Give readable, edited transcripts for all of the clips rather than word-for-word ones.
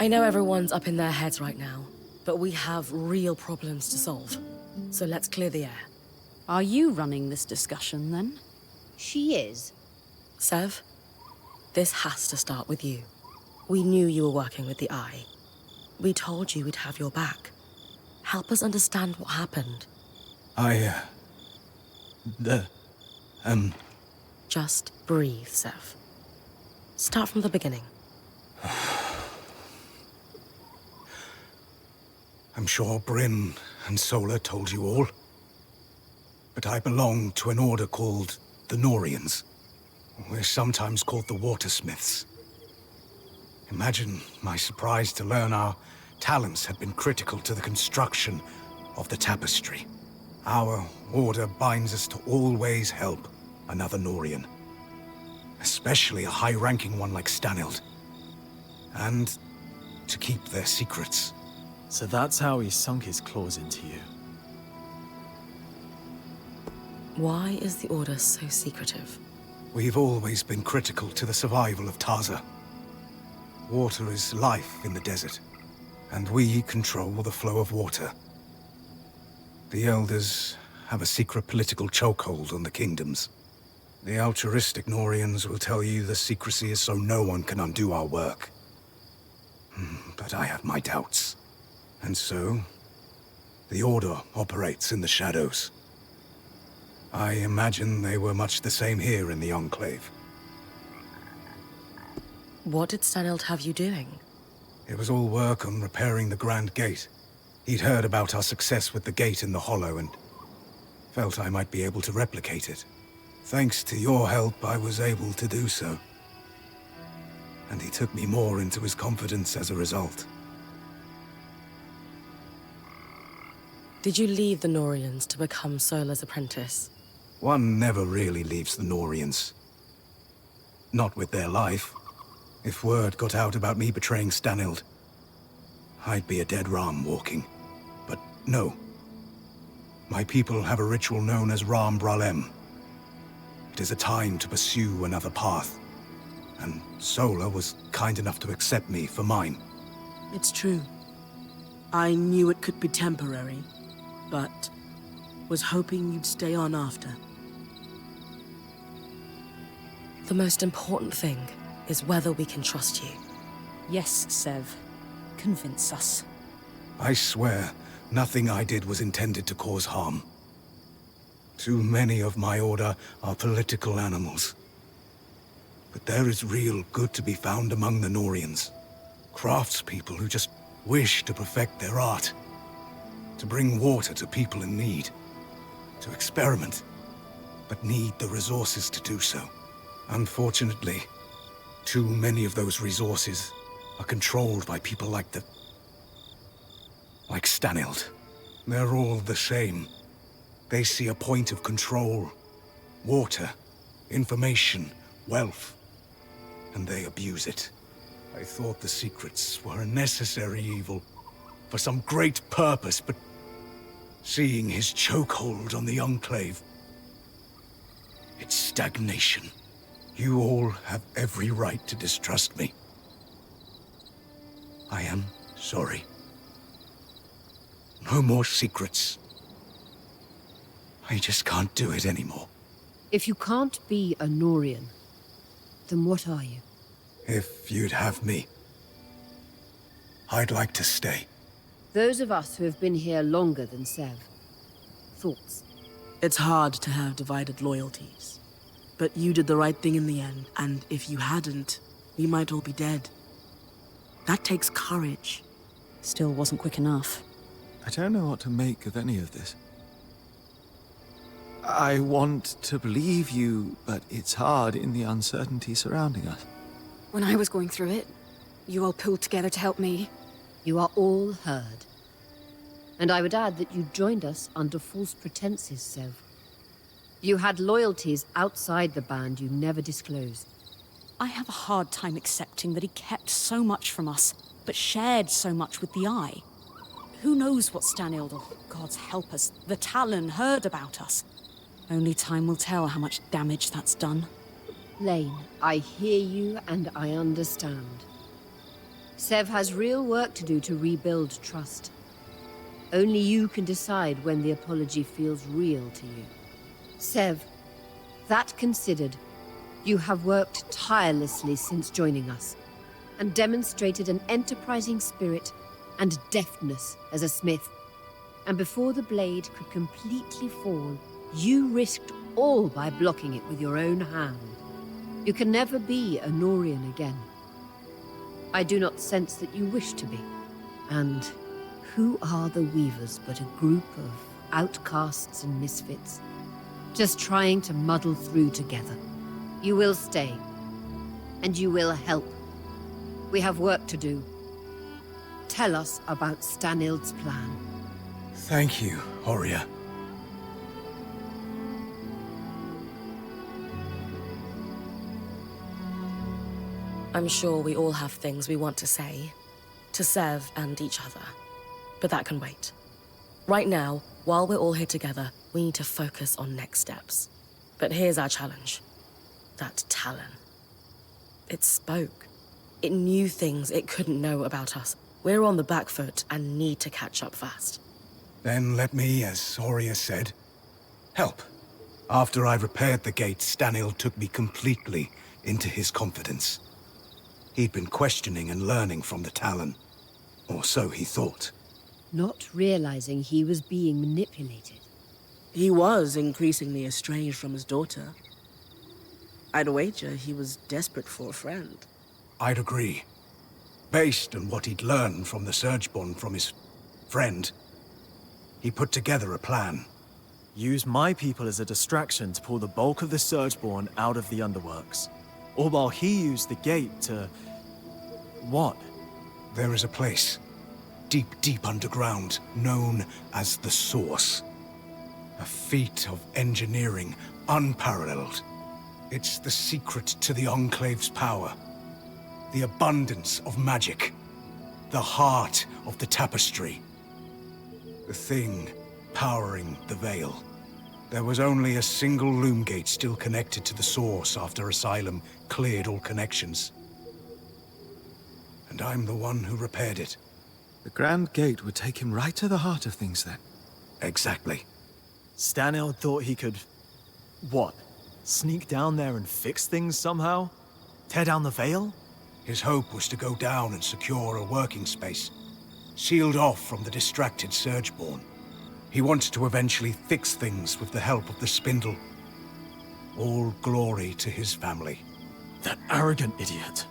I know everyone's up in their heads right now, but we have real problems to solve. So let's clear the air. Are you running this discussion, then? She is. Sev, this has to start with you. We knew you were working with the Eye. We told you we'd have your back. Help us understand what happened. Just breathe, Sev. Start from the beginning. I'm sure Bryn and Sola told you all. But I belong to an order called the Norians. We're sometimes called the Watersmiths. Imagine my surprise to learn our talents had been critical to the construction of the tapestry. Our order binds us to always help another Norian. Especially a high-ranking one like Stanild. And to keep their secrets. So that's how he sunk his claws into you. Why is the Order so secretive? We've always been critical to the survival of Taza. Water is life in the desert, and we control the flow of water. The Elders have a secret political chokehold on the kingdoms. The altruistic Norians will tell you the secrecy is so no one can undo our work. But I have my doubts. And so, the Order operates in the shadows. I imagine they were much the same here in the Enclave. What did Stanild have you doing? It was all work on repairing the Grand Gate. He'd heard about our success with the gate in the Hollow and felt I might be able to replicate it. Thanks to your help, I was able to do so. And he took me more into his confidence as a result. Did you leave the Norians to become Sola's apprentice? One never really leaves the Norians. Not with their life. If word got out about me betraying Stanild, I'd be a dead ram walking. But no. My people have a ritual known as Ram Bralem. It is a time to pursue another path. And Sola was kind enough to accept me for mine. It's true. I knew it could be temporary, but was hoping you'd stay on after. The most important thing is whether we can trust you. Yes, Sev. Convince us. I swear, nothing I did was intended to cause harm. Too many of my order are political animals. But there is real good to be found among the Norians. Craftspeople who just wish to perfect their art. To bring water to people in need. To experiment, but need the resources to do so. Unfortunately, too many of those resources are controlled by people like Stanild. They're all the same. They see a point of control. Water, information, wealth. And they abuse it. I thought the secrets were a necessary evil. For some great purpose, but seeing his chokehold on the Enclave, it's stagnation. You all have every right to distrust me. I am sorry. No more secrets. I just can't do it anymore. If you can't be a Norian, then what are you? If you'd have me, I'd like to stay. Those of us who have been here longer than Sev. Thoughts? It's hard to have divided loyalties. But you did the right thing in the end, and if you hadn't, we might all be dead. That takes courage. Still wasn't quick enough. I don't know what to make of any of this. I want to believe you, but it's hard in the uncertainty surrounding us. When I was going through it, you all pulled together to help me. You are all heard. And I would add that you joined us under false pretenses, Sev. You had loyalties outside the band you never disclosed. I have a hard time accepting that he kept so much from us, but shared so much with the Eye. Who knows what Stanild, or gods help us, the Talon heard about us? Only time will tell how much damage that's done. Lane, I hear you and I understand. Sev has real work to do to rebuild trust. Only you can decide when the apology feels real to you. Sev, that considered, you have worked tirelessly since joining us, and demonstrated an enterprising spirit and deftness as a smith. And before the blade could completely fall, you risked all by blocking it with your own hand. You can never be a Norian again. I do not sense that you wish to be. And who are the Weavers but a group of outcasts and misfits, just trying to muddle through together? You will stay, and you will help. We have work to do. Tell us about Stanild's plan. Thank you, Horia. I'm sure we all have things we want to say, to Sev and each other. But that can wait. Right now, while we're all here together, we need to focus on next steps. But here's our challenge. That Talon. It spoke. It knew things it couldn't know about us. We're on the back foot and need to catch up fast. Then let me, as Horia said, help. After I repaired the gate, Stanild took me completely into his confidence. He'd been questioning and learning from the Talon. Or so he thought. Not realizing he was being manipulated. He was increasingly estranged from his daughter. I'd wager he was desperate for a friend. I'd agree. Based on what he'd learned from the Surgeborn from his friend, he put together a plan. Use my people as a distraction to pull the bulk of the Surgeborn out of the Underworks. All while he used the gate to... what? There is a place, deep, deep underground, known as the Source. A feat of engineering unparalleled. It's the secret to the Enclave's power. The abundance of magic. The heart of the tapestry. The thing powering the Veil. There was only a single loom gate still connected to the Source after Asylum cleared all connections. And I'm the one who repaired it. The Grand Gate would take him right to the heart of things then. Exactly. Stanild thought he could... what? Sneak down there and fix things somehow? Tear down the Veil? His hope was to go down and secure a working space, sealed off from the distracted Surgeborn. He wanted to eventually fix things with the help of the Spindle. All glory to his family. That arrogant idiot.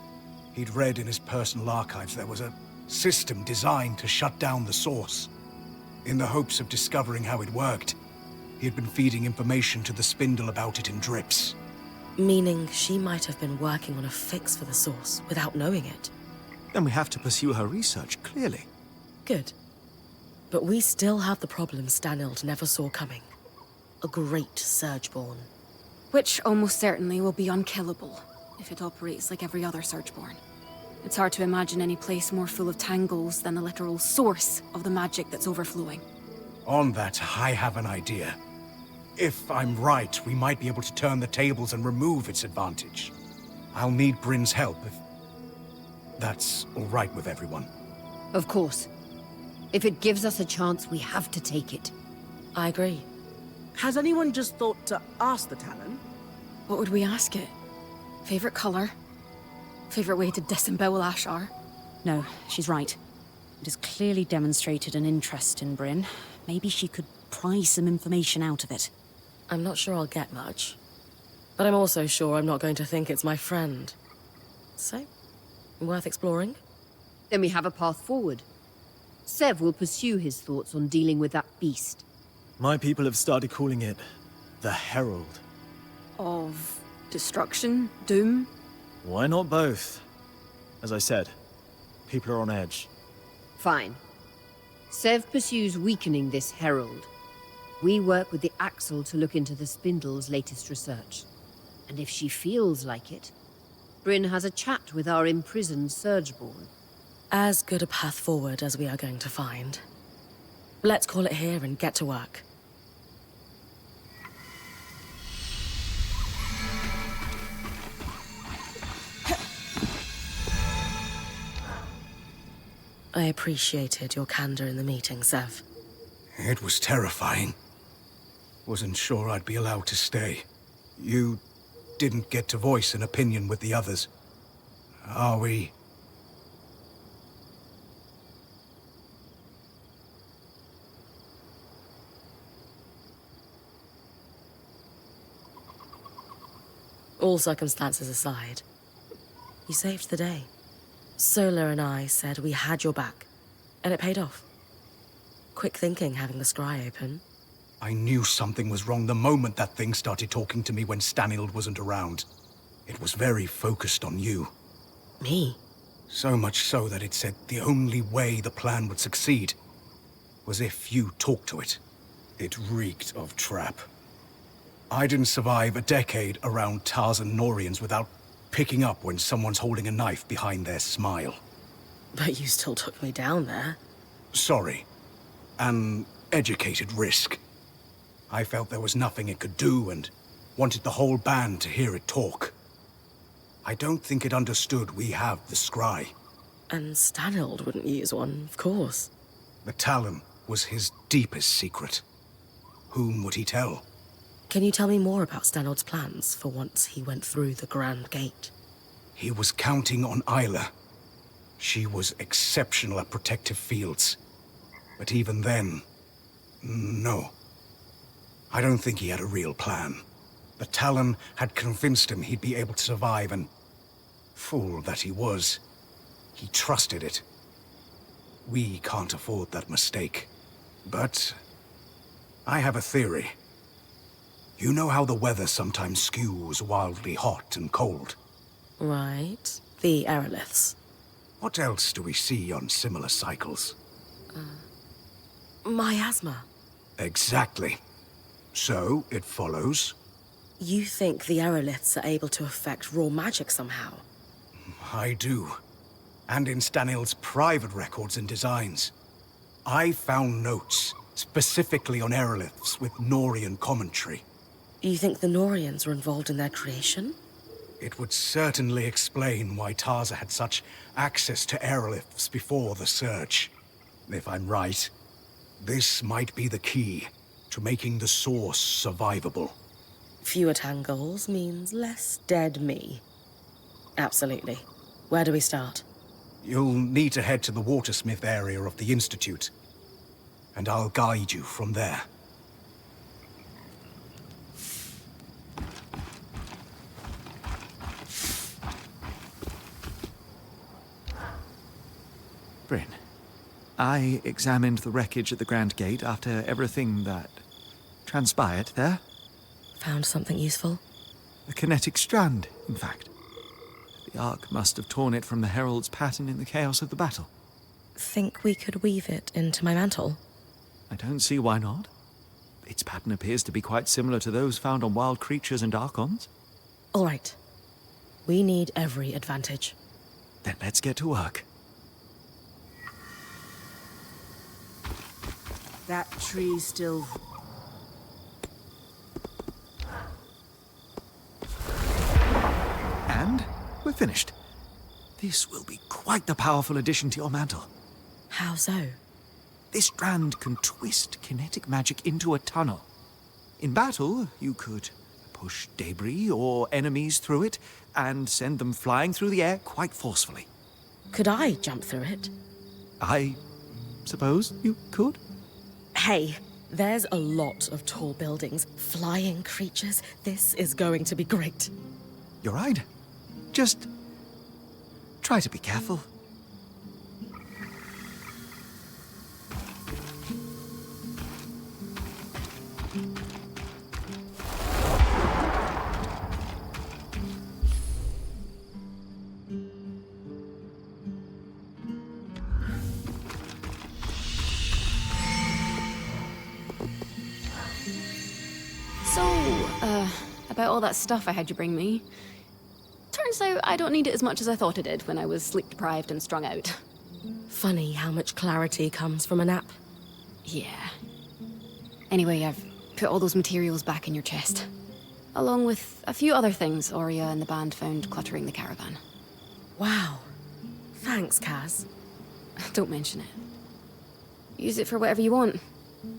He'd read in his personal archives there was a system designed to shut down the Source. In the hopes of discovering how it worked, he had been feeding information to the Spindle about it in drips. Meaning she might have been working on a fix for the Source without knowing it. Then we have to pursue her research, clearly. Good. But we still have the problem Stanild never saw coming. A great Surgeborn. Which almost certainly will be unkillable if it operates like every other Surgeborn. It's hard to imagine any place more full of tangles than the literal source of the magic that's overflowing. On that, I have an idea. If I'm right, we might be able to turn the tables and remove its advantage. I'll need Bryn's help if that's all right with everyone. Of course. If it gives us a chance, we have to take it. I agree. Has anyone just thought to ask the Talon? What would we ask it? Favorite color? Favorite way to disembowel Ashar? No, she's right. It has clearly demonstrated an interest in Bryn. Maybe she could pry some information out of it. I'm not sure I'll get much. But I'm also sure I'm not going to think it's my friend. So, worth exploring? Then we have a path forward. Sev will pursue his thoughts on dealing with that beast. My people have started calling it the Herald. Of destruction? Doom? Why not both? As I said, people are on edge. Fine. Sev pursues weakening this herald. We work with the Axle to look into the Spindle's latest research. And if she feels like it, Bryn has a chat with our imprisoned Surgeborn. As good a path forward as we are going to find. Let's call it here and get to work. I appreciated your candor in the meeting, Sev. It was terrifying. Wasn't sure I'd be allowed to stay. You didn't get to voice an opinion with the others. Are we... All circumstances aside, you saved the day. Sola and I said we had your back, and it paid off. Quick thinking having the scry open. I knew something was wrong the moment that thing started talking to me when Stanild wasn't around. It was very focused on you. Me? So much so that it said the only way the plan would succeed was if you talked to it. It reeked of trap. I didn't survive a decade around Tarzan Norians without picking up when someone's holding a knife behind their smile. But you still took me down there. Sorry. An educated risk. I felt there was nothing it could do and wanted the whole band to hear it talk. I don't think it understood we have the scry. And Stanild wouldn't use one, of course. The Talon was his deepest secret. Whom would he tell? Can you tell me more about Stanild's plans for once he went through the Grand Gate? He was counting on Isla. She was exceptional at protective fields. But even then, no. I don't think he had a real plan. The Talon had convinced him he'd be able to survive, and fool that he was, he trusted it. We can't afford that mistake. But I have a theory. You know how the weather sometimes skews wildly hot and cold? Right. The aeroliths. What else do we see on similar cycles? Miasma. Exactly. So, it follows. You think the aeroliths are able to affect raw magic somehow? I do. And in Stanild's private records and designs. I found notes, specifically on aeroliths with Norian commentary. You think the Norians were involved in their creation? It would certainly explain why Tarza had such access to aeroliths before the Surge. If I'm right, this might be the key to making the source survivable. Fewer tangles means less dead me. Absolutely. Where do we start? You'll need to head to the Watersmith area of the Institute, and I'll guide you from there. Bryn, I examined the wreckage at the Grand Gate after everything that transpired there. Found something useful? A kinetic strand, in fact. The Ark must have torn it from the Herald's pattern in the chaos of the battle. Think we could weave it into my mantle? I don't see why not. Its pattern appears to be quite similar to those found on wild creatures and Archons. All right. We need every advantage. Then let's get to work. That tree still... And we're finished. This will be quite the powerful addition to your mantle. How so? This strand can twist kinetic magic into a tunnel. In battle, you could push debris or enemies through it and send them flying through the air quite forcefully. Could I jump through it? I suppose you could? Hey, there's a lot of tall buildings, flying creatures. This is going to be great. You're right. Just try to be careful. About all that stuff I had you bring me. Turns out I don't need it as much as I thought I did when I was sleep-deprived and strung out. Funny how much clarity comes from a nap. Yeah. Anyway, I've put all those materials back in your chest. Along with a few other things Aurea and the band found cluttering the caravan. Wow. Thanks, Kaz. Don't mention it. Use it for whatever you want.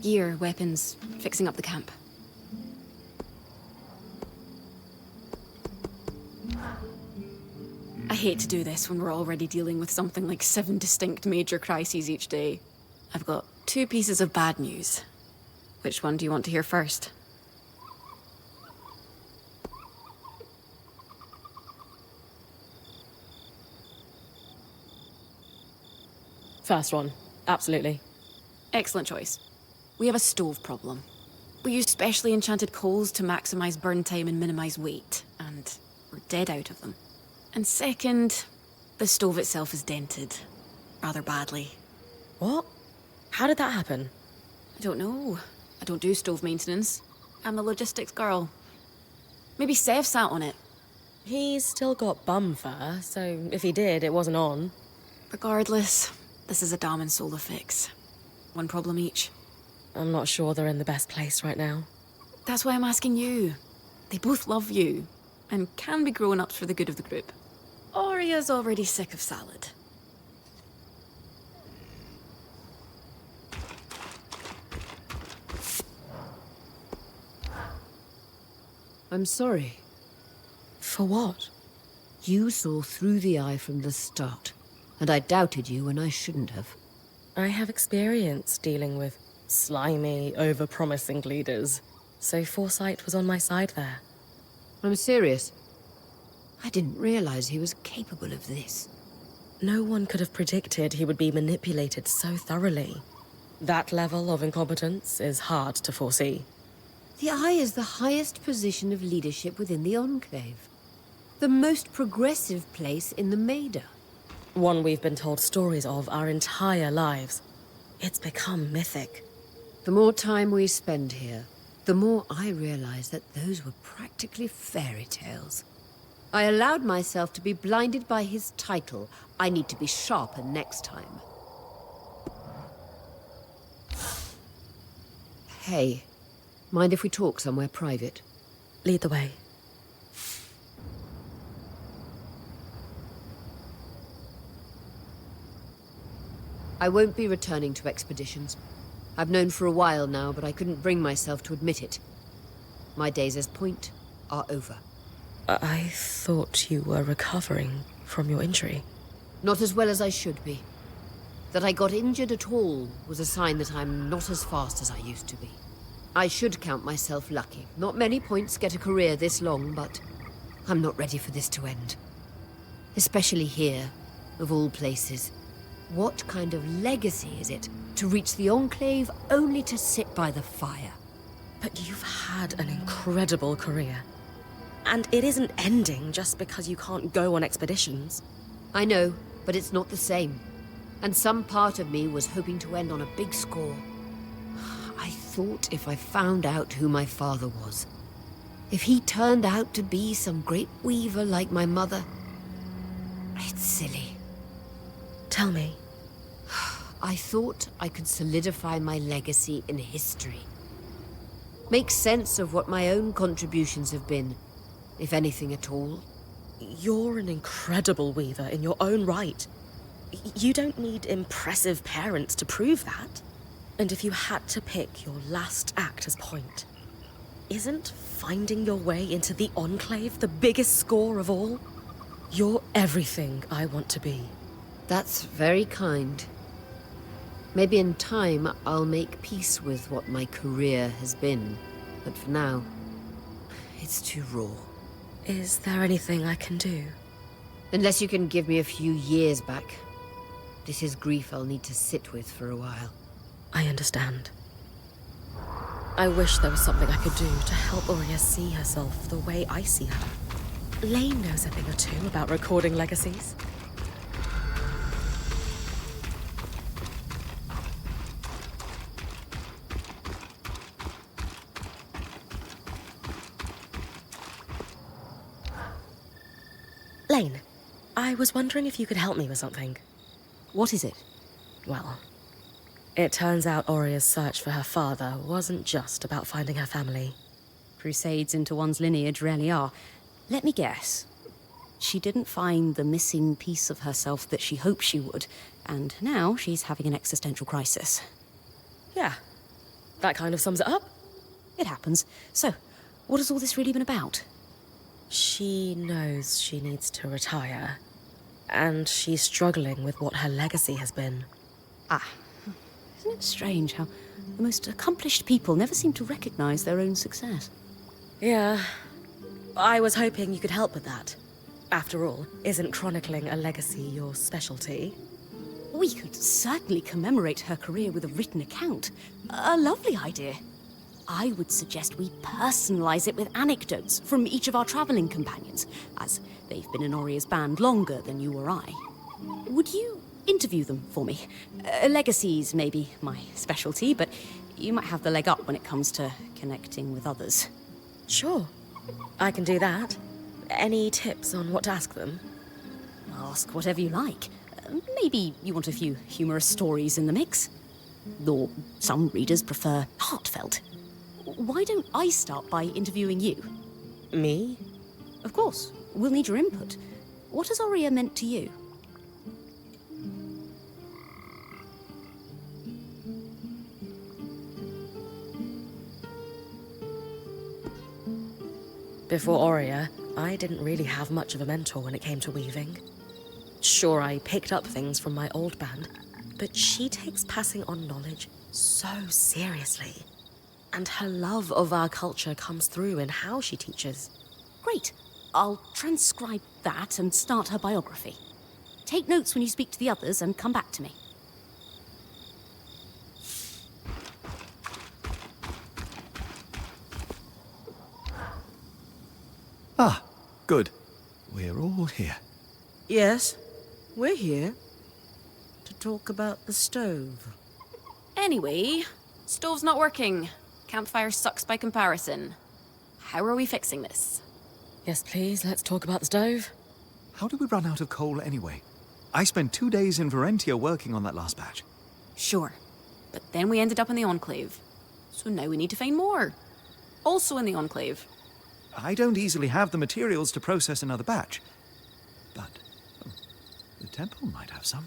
Gear, weapons, fixing up the camp. I hate to do this when we're already dealing with something like 7 distinct major crises each day. I've got 2 pieces of bad news. Which one do you want to hear first? First one. Absolutely. Excellent choice. We have a stove problem. We use specially enchanted coals to maximize burn time and minimize weight, and we're dead out of them. And second, the stove itself is dented. Rather badly. What? How did that happen? I don't know. I don't do stove maintenance. I'm the logistics girl. Maybe Sev sat on it. He's still got bum fur, so if he did, it wasn't on. Regardless, this is a Dam and Sola fix. One problem each. I'm not sure they're in the best place right now. That's why I'm asking you. They both love you, and can be grown-ups for the good of the group. Oria's already sick of salad. I'm sorry. For what? You saw through the eye from the start, and I doubted you when I shouldn't have. I have experience dealing with slimy, over-promising leaders, so foresight was on my side there. I'm serious. I didn't realize he was capable of this. No one could have predicted he would be manipulated so thoroughly. That level of incompetence is hard to foresee. The Eye is the highest position of leadership within the Enclave. The most progressive place in the Maida. One we've been told stories of our entire lives. It's become mythic. The more time we spend here, the more I realize that those were practically fairy tales. I allowed myself to be blinded by his title. I need to be sharper next time. Hey, mind if we talk somewhere private? Lead the way. I won't be returning to expeditions. I've known for a while now, but I couldn't bring myself to admit it. My days as Point are over. I thought you were recovering from your injury. Not as well as I should be. That I got injured at all was a sign that I'm not as fast as I used to be. I should count myself lucky. Not many Points get a career this long, but I'm not ready for this to end. Especially here, of all places. What kind of legacy is it to reach the Enclave only to sit by the fire? But you've had an incredible career. And it isn't ending just because you can't go on expeditions. I know, but it's not the same. And some part of me was hoping to end on a big score. I thought if I found out who my father was, if he turned out to be some great weaver like my mother, it's silly. Tell me. I thought I could solidify my legacy in history. Make sense of what my own contributions have been, if anything at all. You're an incredible weaver in your own right. You don't need impressive parents to prove that. And if you had to pick your last act as Point, isn't finding your way into the Enclave the biggest score of all? You're everything I want to be. That's very kind. Maybe in time I'll make peace with what my career has been. But for now, it's too raw. Is there anything I can do? Unless you can give me a few years back. This is grief I'll need to sit with for a while. I understand. I wish there was something I could do to help Aurea see herself the way I see her. Lane knows a thing or two about recording legacies. Lane, I was wondering if you could help me with something. What is it? Well, it turns out Aurea's search for her father wasn't just about finding her family. Crusades into one's lineage rarely are. Let me guess. She didn't find the missing piece of herself that she hoped she would, and now she's having an existential crisis. Yeah, that kind of sums it up. It happens. So, what has all this really been about? She knows she needs to retire, and she's struggling with what her legacy has been. Ah, isn't it strange how the most accomplished people never seem to recognize their own success? Yeah, I was hoping you could help with that. After all, isn't chronicling a legacy your specialty? We could certainly commemorate her career with a written account. A lovely idea. I would suggest we personalize it with anecdotes from each of our traveling companions, as they've been in Oria's band longer than you or I. Would you interview them for me? Legacies may be my specialty, but you might have the leg up when it comes to connecting with others. Sure, I can do that. Any tips on what to ask them? Ask whatever you like. Maybe you want a few humorous stories in the mix. Or some readers prefer heartfelt. Why don't I start by interviewing you? Me? Of course. We'll need your input. What has Oria meant to you? Before Oria, I didn't really have much of a mentor when it came to weaving. Sure, I picked up things from my old band, but she takes passing on knowledge so seriously. And her love of our culture comes through in how she teaches. Great. I'll transcribe that and start her biography. Take notes when you speak to the others and come back to me. Ah, good. We're all here. Yes, we're here to talk about the stove. Anyway, stove's not working. Campfire sucks by comparison. How are we fixing this? Yes, please, let's talk about the stove. How did we run out of coal anyway? I spent 2 days in Varentia working on that last batch. Sure. But then we ended up in the Enclave. So now we need to find more. Also in the Enclave. I don't easily have the materials to process another batch. But the temple might have some.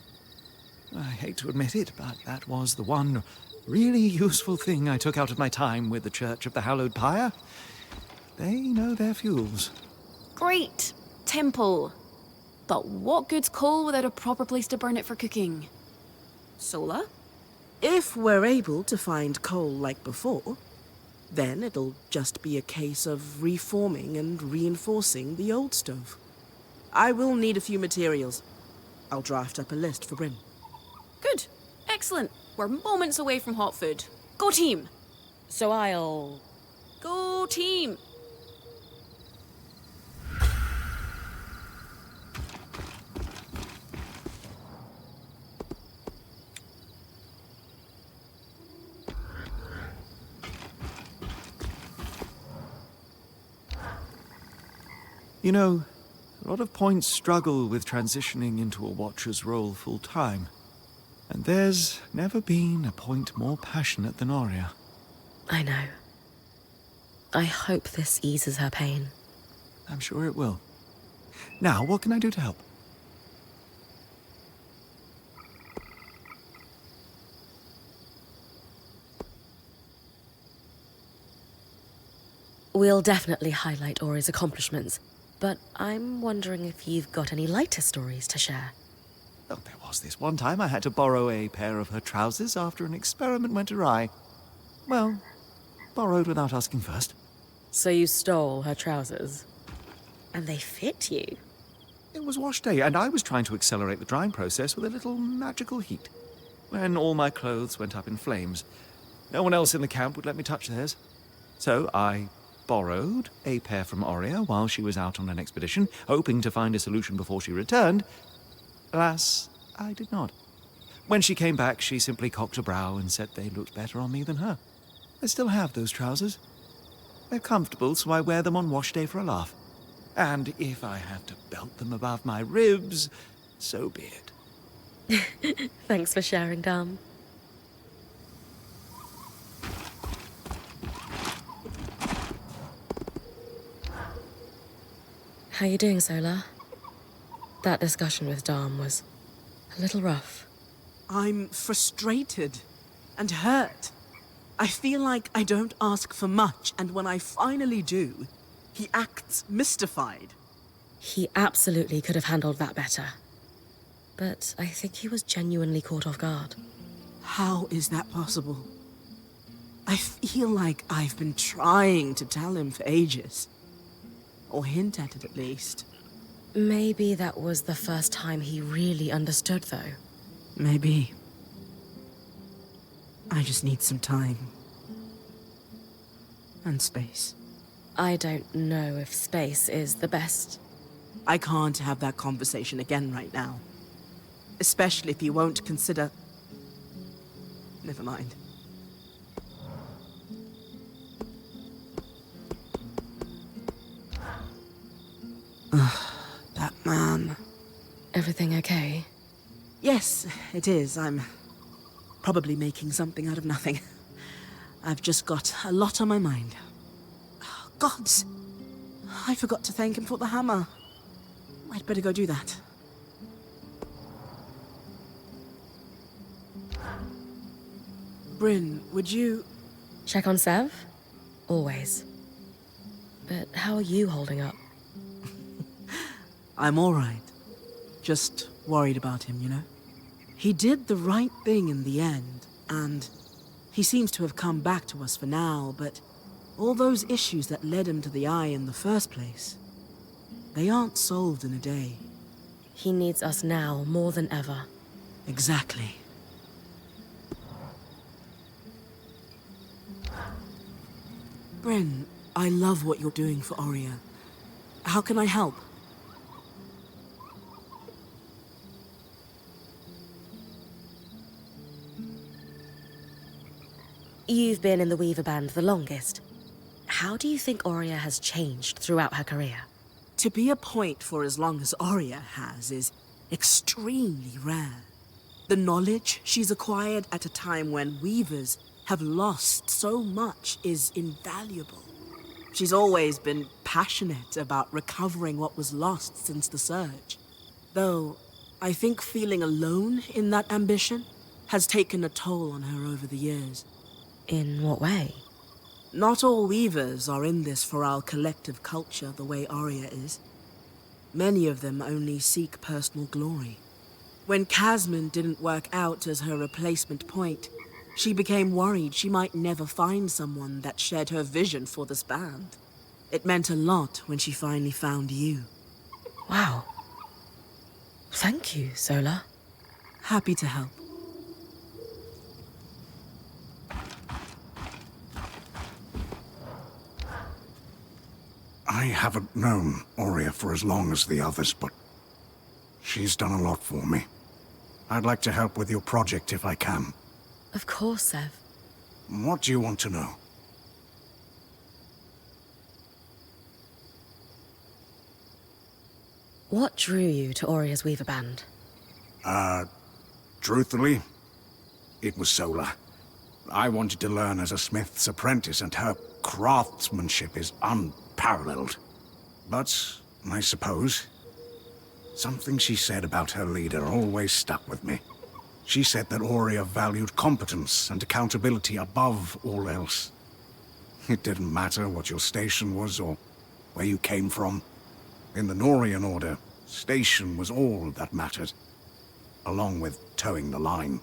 I hate to admit it, but that was the one really useful thing I took out of my time with the Church of the Hallowed Pyre. They know their fuels. Great! Temple. But what good's coal without a proper place to burn it for cooking? Sola? If we're able to find coal like before, then it'll just be a case of reforming and reinforcing the old stove. I will need a few materials. I'll draft up a list for Bryn. Good. Excellent. We're moments away from hot food. Go team! So I'll... Go team! You know, a lot of points struggle with transitioning into a Watcher's role full-time. And there's never been a point more passionate than Oria. I know. I hope this eases her pain. I'm sure it will. Now, what can I do to help? We'll definitely highlight Ori's accomplishments, but I'm wondering if you've got any lighter stories to share. Oh, there was this one time I had to borrow a pair of her trousers after an experiment went awry. Well, borrowed without asking first. So you stole her trousers? And they fit you? It was wash day, and I was trying to accelerate the drying process with a little magical heat. When all my clothes went up in flames, no one else in the camp would let me touch theirs. So I borrowed a pair from Oria while she was out on an expedition, hoping to find a solution before she returned. Alas, I did not. When she came back, she simply cocked a brow and said they looked better on me than her. I still have those trousers. They're comfortable, so I wear them on wash day for a laugh. And if I have to belt them above my ribs, so be it. Thanks for sharing, Dom. How you doing, Sola? That discussion with Dom was a little rough. I'm frustrated and hurt. I feel like I don't ask for much, and when I finally do, he acts mystified. He absolutely could have handled that better. But I think he was genuinely caught off guard. How is that possible? I feel like I've been trying to tell him for ages. Or hint at it, at least. Maybe that was the first time he really understood, though. Maybe. I just need some time. And space. I don't know if space is the best. I can't have that conversation again right now. Especially if you won't consider... Never mind. That man... Everything okay? Yes, it is. I'm probably making something out of nothing. I've just got a lot on my mind. Oh, gods! I forgot to thank him for the hammer. I'd better go do that. Bryn, would you... Check on Sev? Always. But how are you holding up? I'm all right. Just worried about him, you know? He did the right thing in the end, and he seems to have come back to us for now, but all those issues that led him to the Eye in the first place, they aren't solved in a day. He needs us now more than ever. Exactly. Bryn, I love what you're doing for Oria. How can I help? You've been in the Weaver Band the longest. How do you think Oria has changed throughout her career? To be a point for as long as Oria has is extremely rare. The knowledge she's acquired at a time when Weavers have lost so much is invaluable. She's always been passionate about recovering what was lost since the Surge. Though, I think feeling alone in that ambition has taken a toll on her over the years. In what way? Not all Weavers are in this for our collective culture the way Oria is. Many of them only seek personal glory. When Casman didn't work out as her replacement point, she became worried she might never find someone that shared her vision for this band. It meant a lot when she finally found you. Wow. Thank you, Sola. Happy to help. I haven't known Oria for as long as the others, but she's done a lot for me. I'd like to help with your project if I can. Of course, Sev. What do you want to know? What drew you to Oria's Weaver Band? Truthfully, it was Sola. I wanted to learn as a smith's apprentice, and her craftsmanship is unparalleled. But, I suppose, something she said about her leader always stuck with me. She said that Oria valued competence and accountability above all else. It didn't matter what your station was or where you came from. In the Norian Order, station was all that mattered, along with towing the line.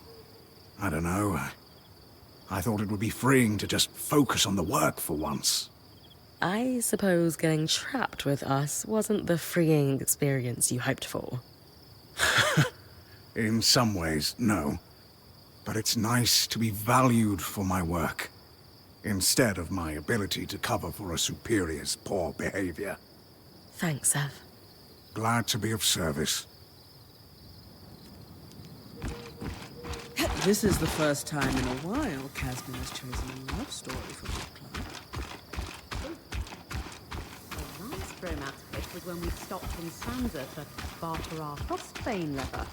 I don't know. I thought it would be freeing to just focus on the work for once. I suppose getting trapped with us wasn't the freeing experience you hoped for. In some ways, no. But it's nice to be valued for my work, instead of my ability to cover for a superior's poor behavior. Thanks, Sev. Glad to be of service. This is the first time in a while Casman has chosen a love story for book club. The last romance bit was when we stopped in Strands to barter our frostbane leather.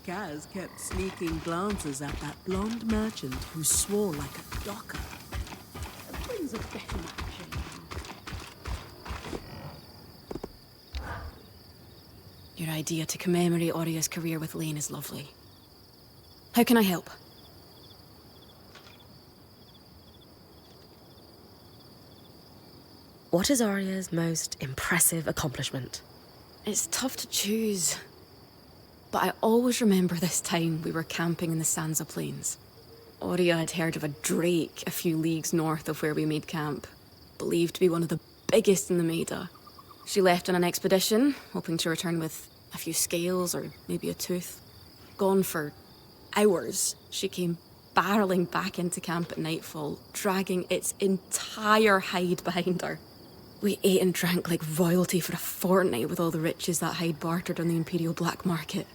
Kaz kept sneaking glances at that blonde merchant who swore like a docker. Things are better matching. Your idea to commemorate Oria's career with Lane is lovely. How can I help? What is Arya's most impressive accomplishment? It's tough to choose. But I always remember this time we were camping in the Sansa Plains. Oria had heard of a drake a few leagues north of where we made camp, believed to be one of the biggest in the Maida. She left on an expedition, hoping to return with a few scales or maybe a tooth. Gone for hours, she came barreling back into camp at nightfall, dragging its entire hide behind her. We ate and drank like royalty for a fortnight with all the riches that hide bartered on the Imperial black market.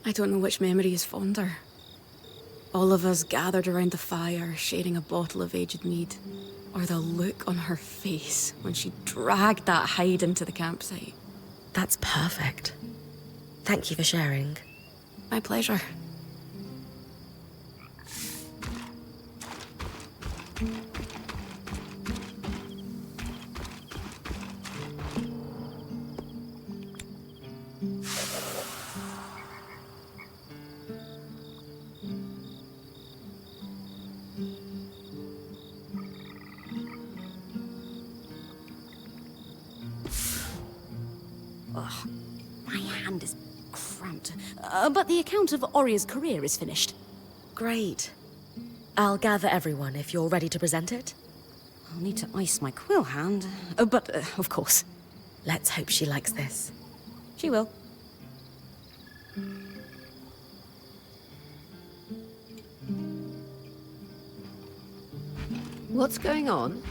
I don't know which memory is fonder. All of us gathered around the fire, sharing a bottle of aged mead, or the look on her face when she dragged that hide into the campsite. That's perfect. Thank you for sharing. My pleasure. My hand is cramped. But the account of Oria's career is finished. Great. I'll gather everyone if you're ready to present it. I'll need to ice my quill hand. But, of course. Let's hope she likes this. She will. What's going on?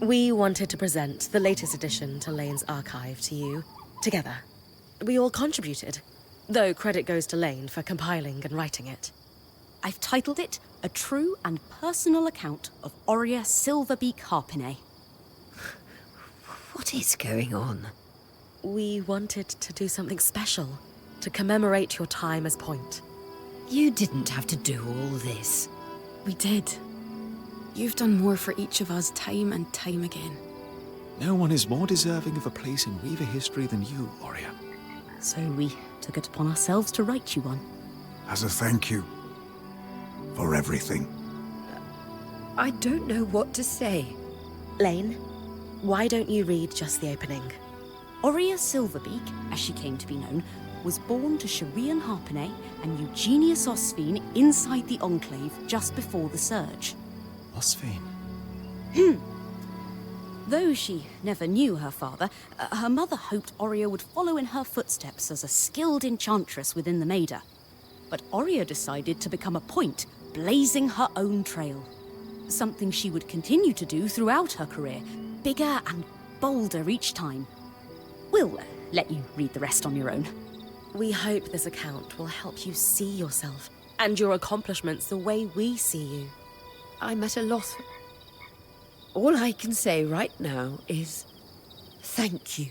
We wanted to present the latest addition to Lane's archive to you, together. We all contributed, though credit goes to Lane for compiling and writing it. I've titled it A True and Personal Account of Oria Silverbeak Harpinet. What is going on? We wanted to do something special to commemorate your time as Point. You didn't have to do all this. We did. You've done more for each of us time and time again. No one is more deserving of a place in Weaver history than you, Oria. So we took it upon ourselves to write you one. As a thank you for everything. I don't know what to say. Lane, why don't you read just the opening? Oria Silverbeak, as she came to be known, was born to Sharian Harpinet and Eugenius Osphine inside the Enclave just before the Surge. Osphine. Though she never knew her father, her mother hoped Oria would follow in her footsteps as a skilled enchantress within the Maida. But Oria decided to become a Point, blazing her own trail. Something she would continue to do throughout her career, bigger and bolder each time. We'll let you read the rest on your own. We hope this account will help you see yourself and your accomplishments the way we see you. I'm at a loss. All I can say right now is thank you.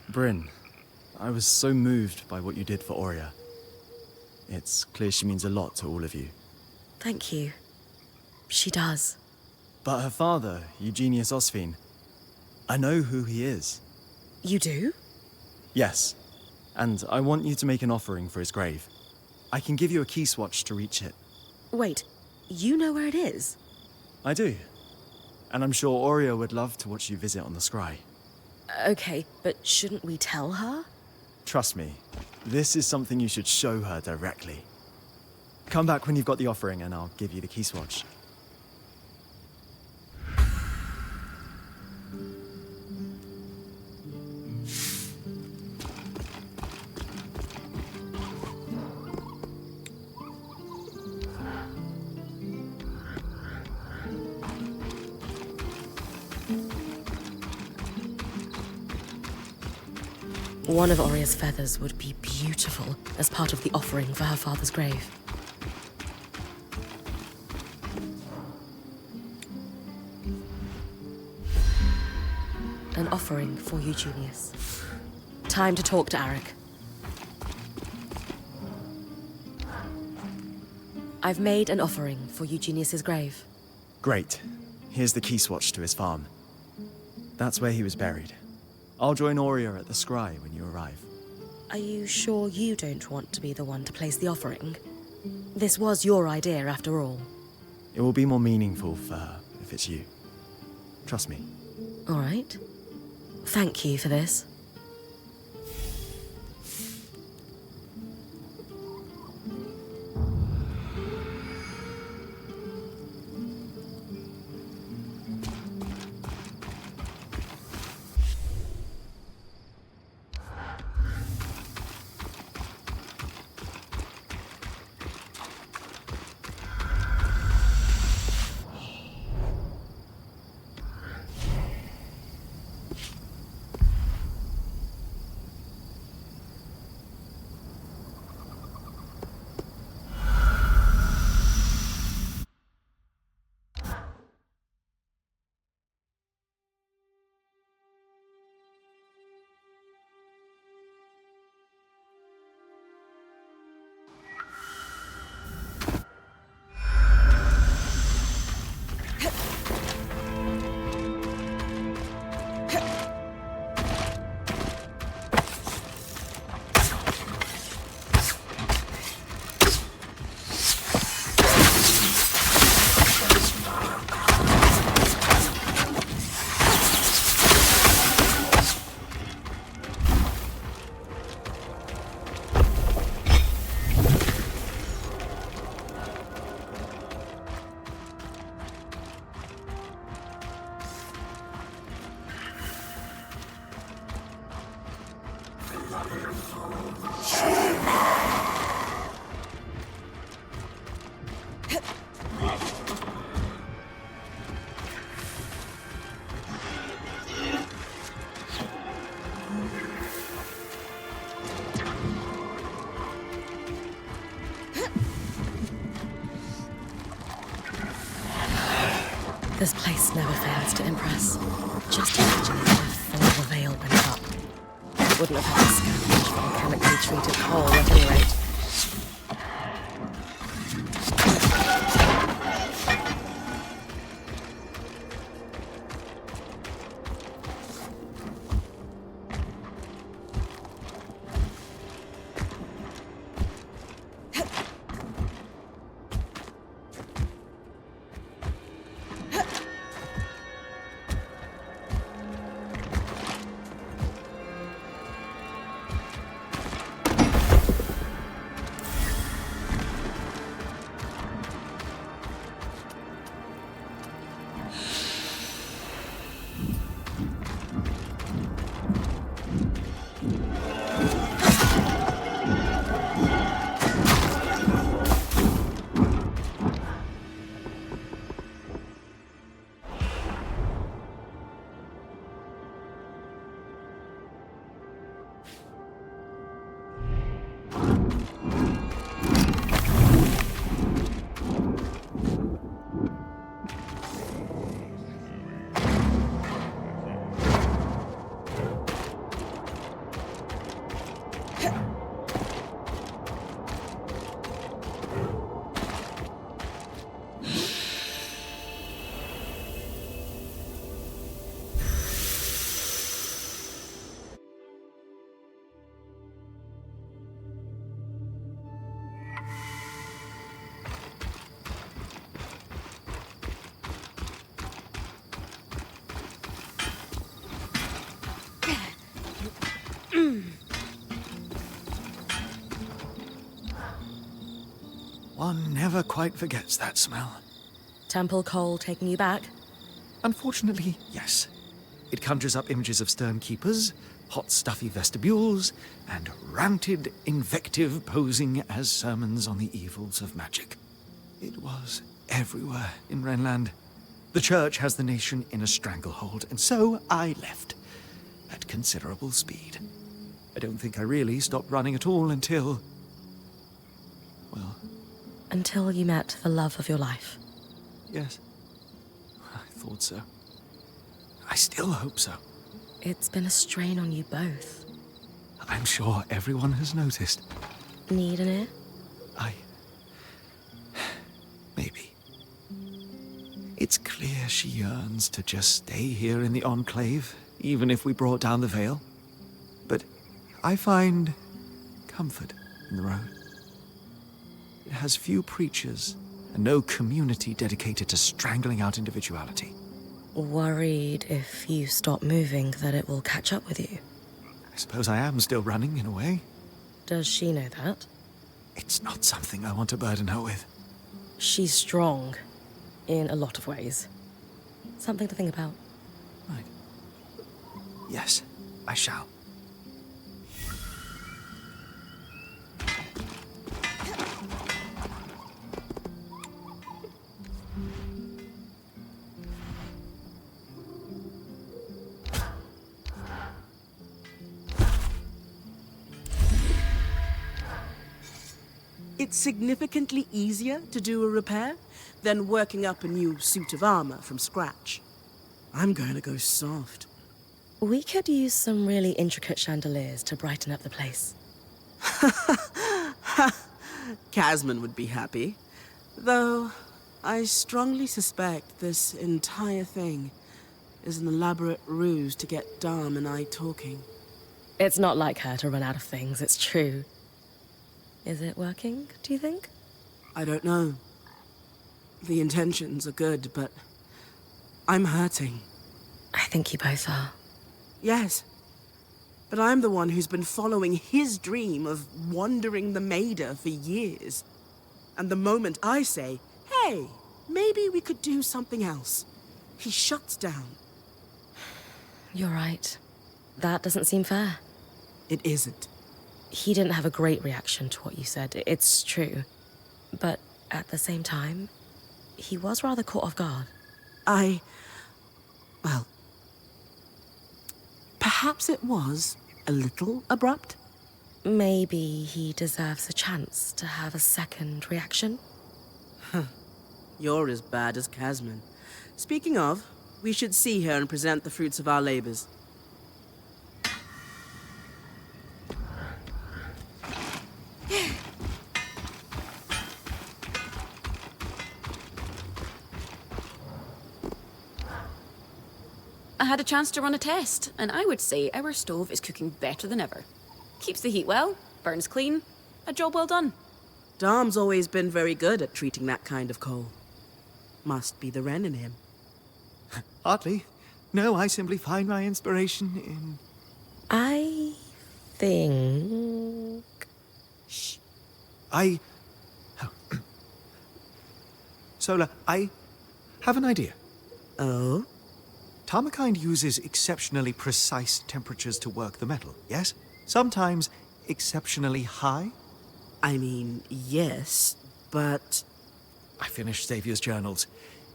Bryn, I was so moved by what you did for Oria. It's clear she means a lot to all of you. Thank you. She does. But her father, Eugenius Osphine, I know who he is. You do? Yes, and I want you to make an offering for his grave. I can give you a key swatch to reach it. Wait, you know where it is? I do. And I'm sure Oria would love to watch you visit on the scry. Okay, but shouldn't we tell her? Trust me, this is something you should show her directly. Come back when you've got the offering and I'll give you the key swatch. One of Oria's feathers would be beautiful as part of the offering for her father's grave. An offering for Eugenius. Time to talk to Arik. I've made an offering for Eugenius's grave. Great. Here's the key swatch to his farm. That's where he was buried. I'll join Aurea at the scry when you arrive. Are you sure you don't want to be the one to place the offering? This was your idea, after all. It will be more meaningful for her if it's you. Trust me. All right. Thank you for this. This place never fails to impress. Just imagine if the lava veil went up. It wouldn't have had to scavenge for volcanically treated coal at any rate. One never quite forgets that smell. Temple coal taking you back? Unfortunately, yes. It conjures up images of stern keepers, hot stuffy vestibules, and ranted invective posing as sermons on the evils of magic. It was everywhere in Renland. The church has the nation in a stranglehold, and so I left, at considerable speed. I don't think I really stopped running at all until... well... Until you met the love of your life. yes. I thought so. I still hope so. It's been a strain on you both. I'm sure everyone has noticed. Need an ear? guess she yearns to just stay here in the Enclave, even if we brought down the veil. But I find comfort in the road. It has few preachers and no community dedicated to strangling out individuality. Worried if you stop moving that it will catch up with you? I suppose I am still running, in a way. Does she know that? It's not something I want to burden her with. She's strong, in a lot of ways. Something to think about. Right. Yes, I shall. It's significantly easier to do a repair than working up a new suit of armor from scratch. I'm going to go soft. We could use some really intricate chandeliers to brighten up the place. Casman would be happy. Though, I strongly suspect this entire thing is an elaborate ruse to get Dom and I talking. It's not like her to run out of things, it's true. Is it working, do you think? I don't know. The intentions are good, but I'm hurting. I think you both are. Yes. But I'm the one who's been following his dream of wandering the Maida for years. And the moment I say, hey, maybe we could do something else, he shuts down. You're right. That doesn't seem fair. It isn't. He didn't have a great reaction to what you said, it's true. But at the same time, he was rather caught off guard. Well, perhaps it was a little abrupt. Maybe he deserves a chance to have a second reaction? You're as bad as Casman. Speaking of, we should see her and present the fruits of our labors. I had a chance to run a test, and I would say our stove is cooking better than ever. Keeps the heat well, burns clean, a job well done. Dom's always been very good at treating that kind of coal. Must be the Wren in him. Hardly. No, I simply find my inspiration in... I think... Shh. Sola, I have an idea. Oh? Tarmakind uses exceptionally precise temperatures to work the metal, yes? Sometimes exceptionally high? I mean, yes, but... I finished Xavier's journals.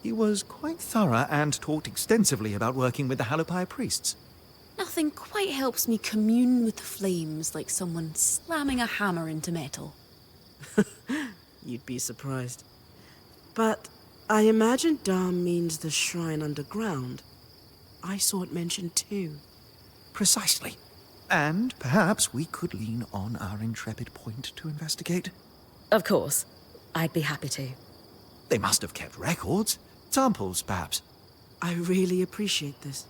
He was quite thorough and talked extensively about working with the Halopai priests. Nothing quite helps me commune with the flames like someone slamming a hammer into metal. You'd be surprised. But I imagine Dom means the shrine underground. I saw it mentioned too. Precisely. And perhaps we could lean on our intrepid point to investigate. Of course. I'd be happy to. They must have kept records. Samples, perhaps. I really appreciate this.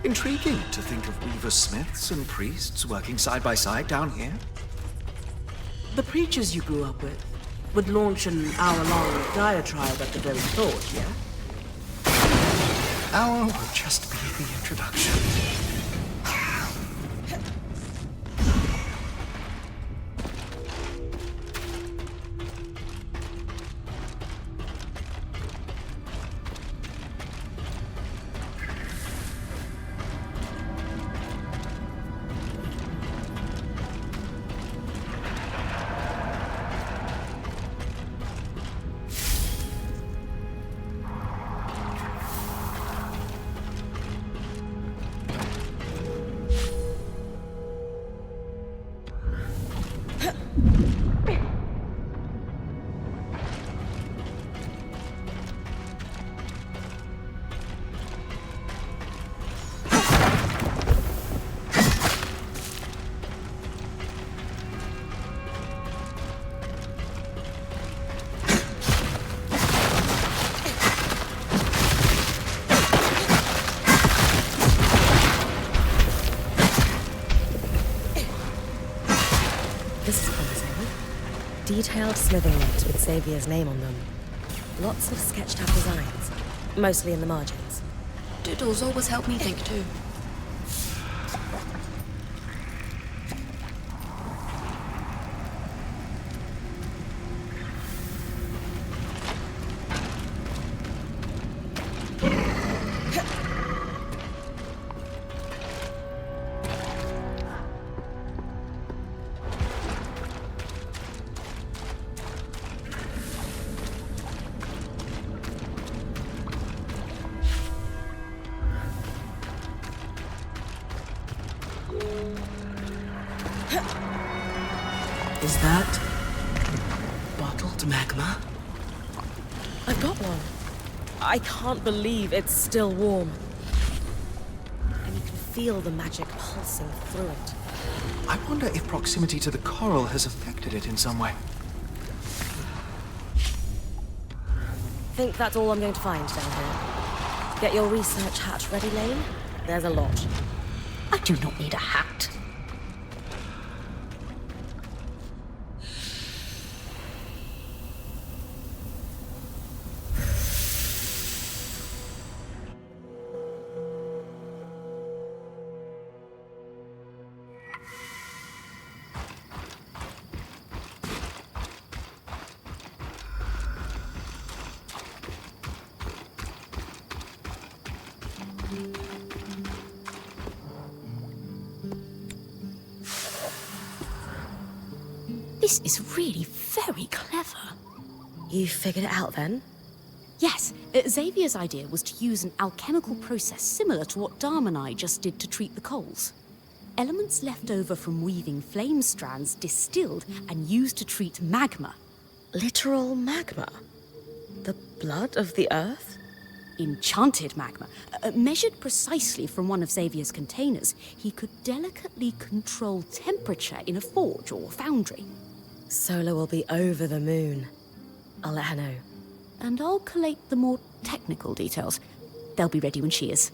Intriguing to think of weaver smiths and priests working side by side down here. The preachers you grew up with would launch an hour-long diatribe at the very thought, yeah? Hour will just be the introduction. This is promising. Detailed smithing nets with Xavier's name on them. Lots of sketched out designs, mostly in the margins. Doodles always help me think too. Is that bottled magma? I've got one. I can't believe it's still warm. And you can feel the magic pulsing through it. I wonder if proximity to the coral has affected it in some way. Think that's all I'm going to find down here. Get your research hat ready, Lane. There's a lot. I do not need a hat. This is really very clever. You figured it out then? Yes, Xavier's idea was to use an alchemical process similar to what Dharm and I just did to treat the coals. Elements left over from weaving flame strands distilled and used to treat magma. Literal magma? The blood of the earth? Enchanted magma. Measured precisely from one of Xavier's containers, he could delicately control temperature in a forge or foundry. Sola will be over the moon. I'll let her know. And I'll collate the more technical details. They'll be ready when she is.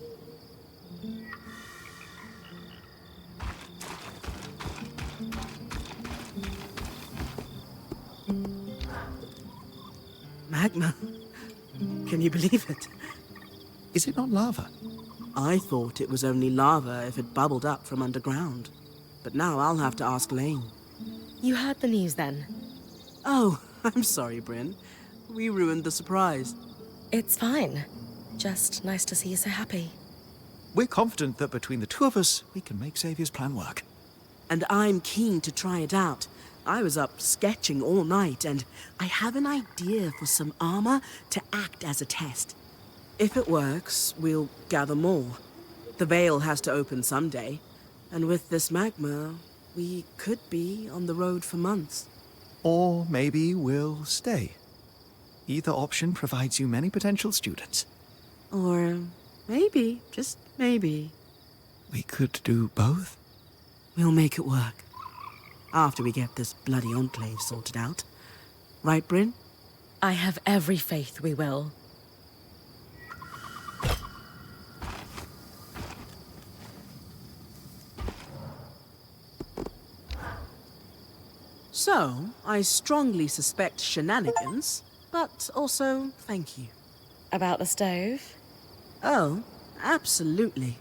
Magma? Can you believe it? Is it not lava? I thought it was only lava if it bubbled up from underground. But now I'll have to ask Lane. You heard the news then? Oh, I'm sorry, Bryn. We ruined the surprise. It's fine. Just nice to see you so happy. We're confident that between the two of us, we can make Xavier's plan work. And I'm keen to try it out. I was up sketching all night, and I have an idea for some armor to act as a test. If it works, we'll gather more. The veil has to open someday, and with this magma, we could be on the road for months. Or maybe we'll stay. Either option provides you many potential students. Or maybe, just maybe, We could do both. we'll make it work. After we get this bloody enclave sorted out. Right, Bryn? I have every faith we will. So, I strongly suspect shenanigans, but also thank you. About the stove? Oh, absolutely.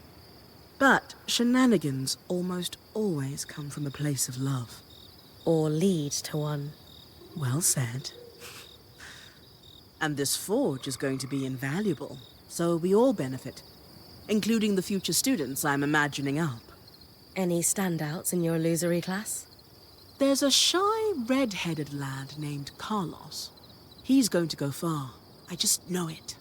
But shenanigans almost always come from a place of love. Or lead to one? Well said. And this forge is going to be invaluable, so we all benefit, including the future students I'm imagining up. Any standouts in your illusory class? There's a shy, red-headed lad named Carlos. He's going to go far. I just know it.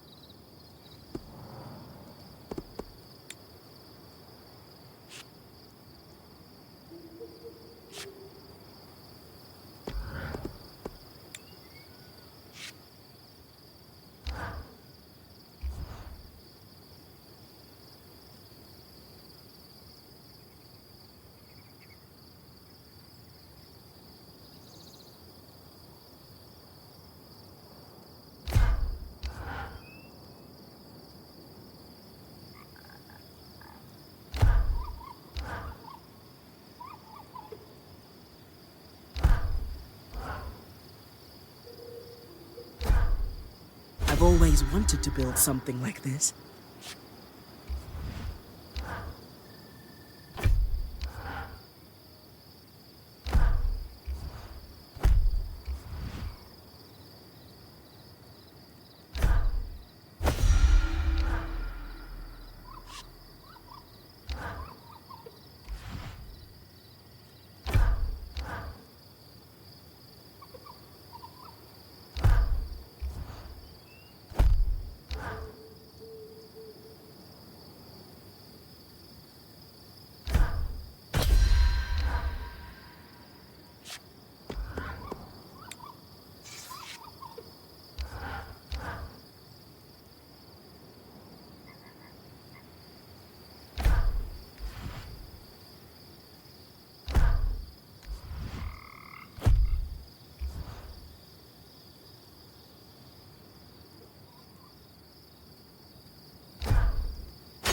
I've always wanted to build something like this.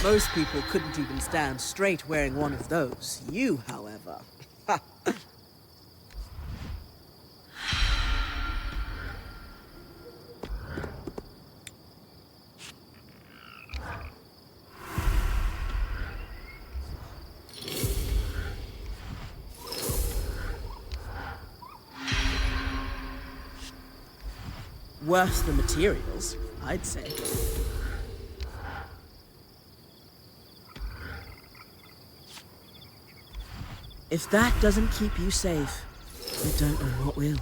Most people couldn't even stand straight wearing one of those. You, however... Worth the materials, I'd say. If that doesn't keep you safe, I don't know what will.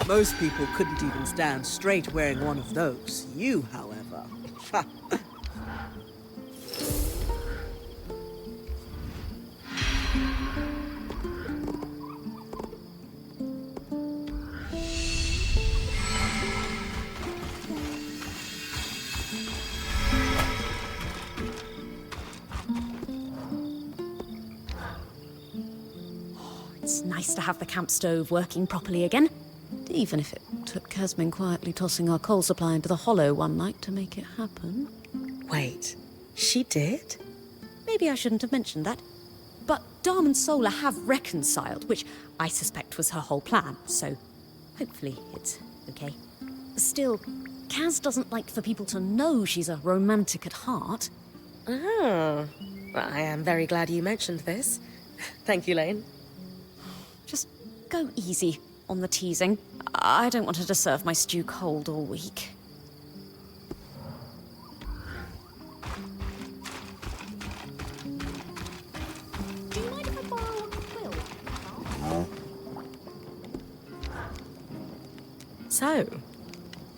Most people couldn't even stand straight wearing one of those. You, however... It's nice to have the camp stove working properly again. Even if it took Casmin quietly tossing our coal supply into the hollow one night to make it happen. Wait, she did? Maybe I shouldn't have mentioned that. But Dharm and Sola have reconciled, which I suspect was her whole plan, so hopefully it's okay. Still, Kaz doesn't like for people to know she's a romantic at heart. Oh, well, I am very glad you mentioned this. Thank you, Lane. Just go easy on the teasing. I don't want her to serve my stew cold all week. Do you mind if I borrow a quill? So,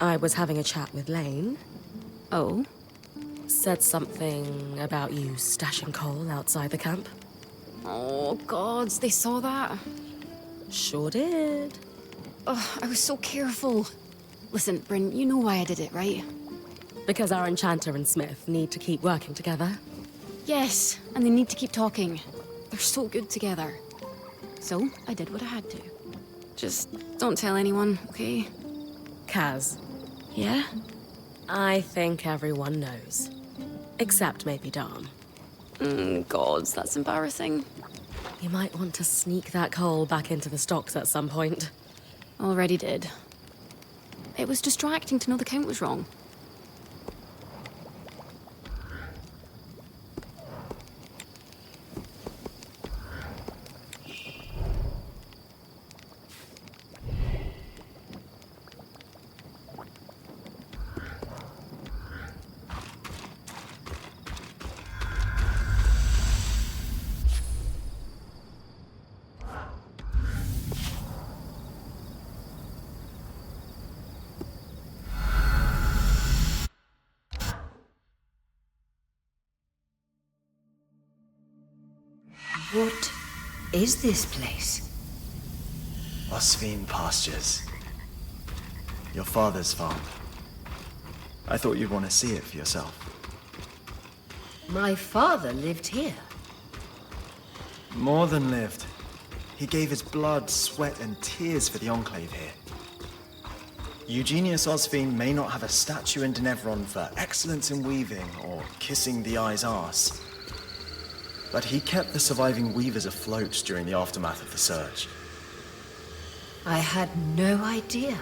I was having a chat with Lane. Oh? Said something about you stashing coal outside the camp. Oh, gods, they saw that? Sure did. Oh, I was so careful. Listen, Bryn, you know why I did it, right? Because our enchanter and smith need to keep working together. Yes, and they need to keep talking. They're so good together. So, I did what I had to. Just don't tell anyone, okay? Kaz, Yeah? I think everyone knows. Except maybe Dom. Gods, that's embarrassing. You might want to sneak that coal back into the stocks at some point. Already did. It was distracting to know the count was wrong. What is this place? Osvine pastures. Your father's farm. I thought you'd want to see it for yourself. My father lived here. More than lived. He gave his blood, sweat, and tears for the Enclave here. Eugenius Osvine may not have a statue in Denevron for excellence in weaving or kissing the eye's arse, but he kept the surviving weavers afloat during the aftermath of the surge. I had no idea.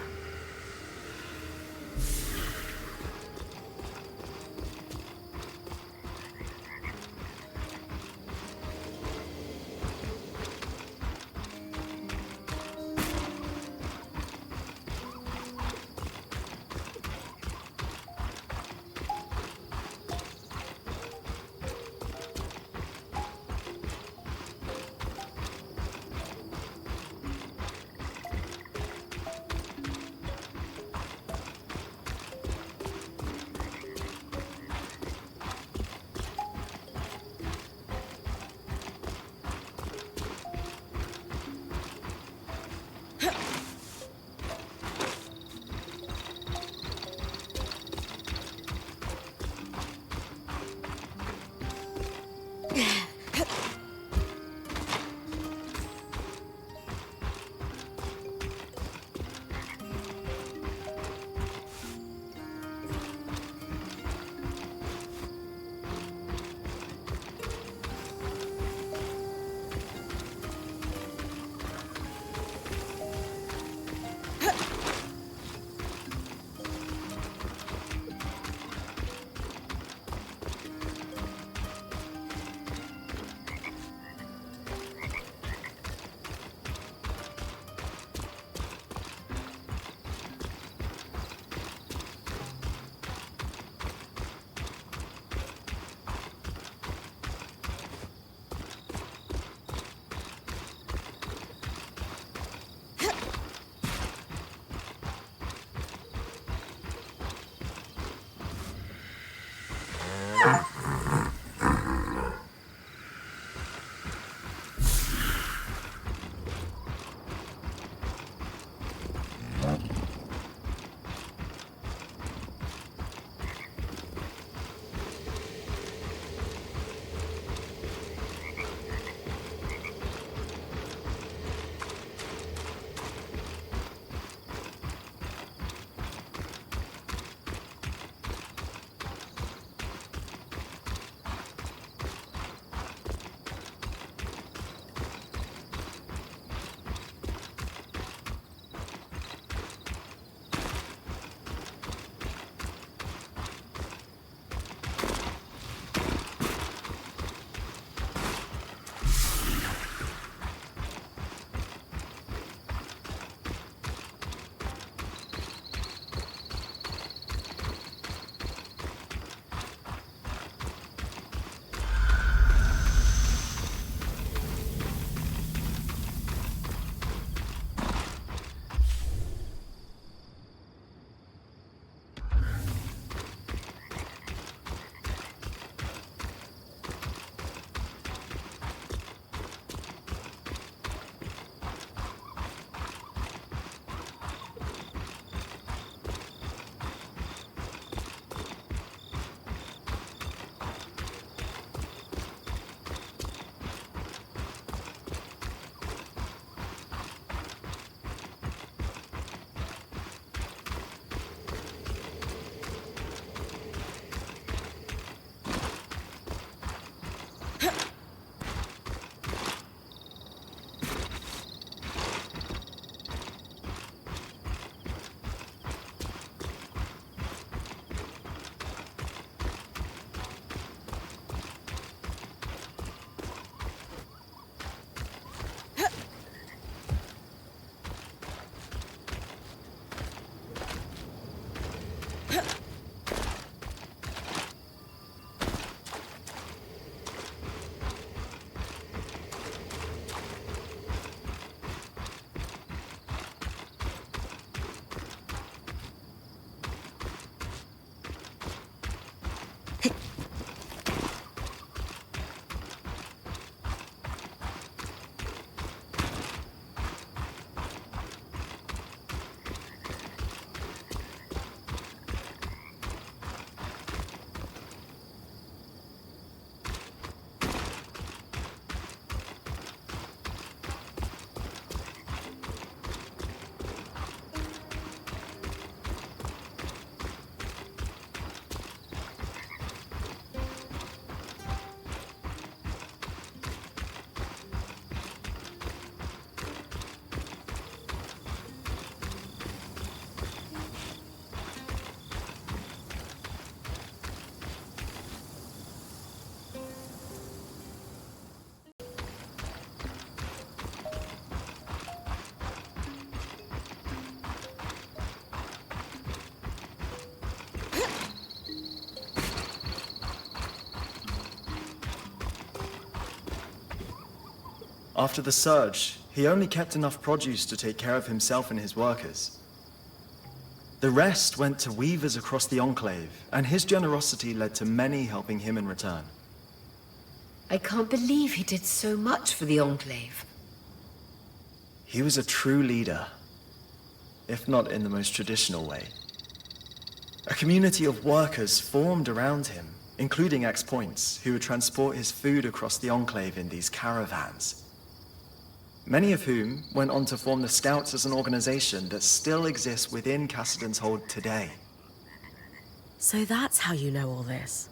After the surge, he only kept enough produce to take care of himself and his workers. The rest went to weavers across the Enclave, and his generosity led to many helping him in return. I can't believe he did so much for the Enclave. He was a true leader, if not in the most traditional way. A community of workers formed around him, including ex-points, who would transport his food across the Enclave in these caravans. Many of whom went on to form the Scouts as an organization that still exists within Cassidon's Hold today. So that's how you know all this.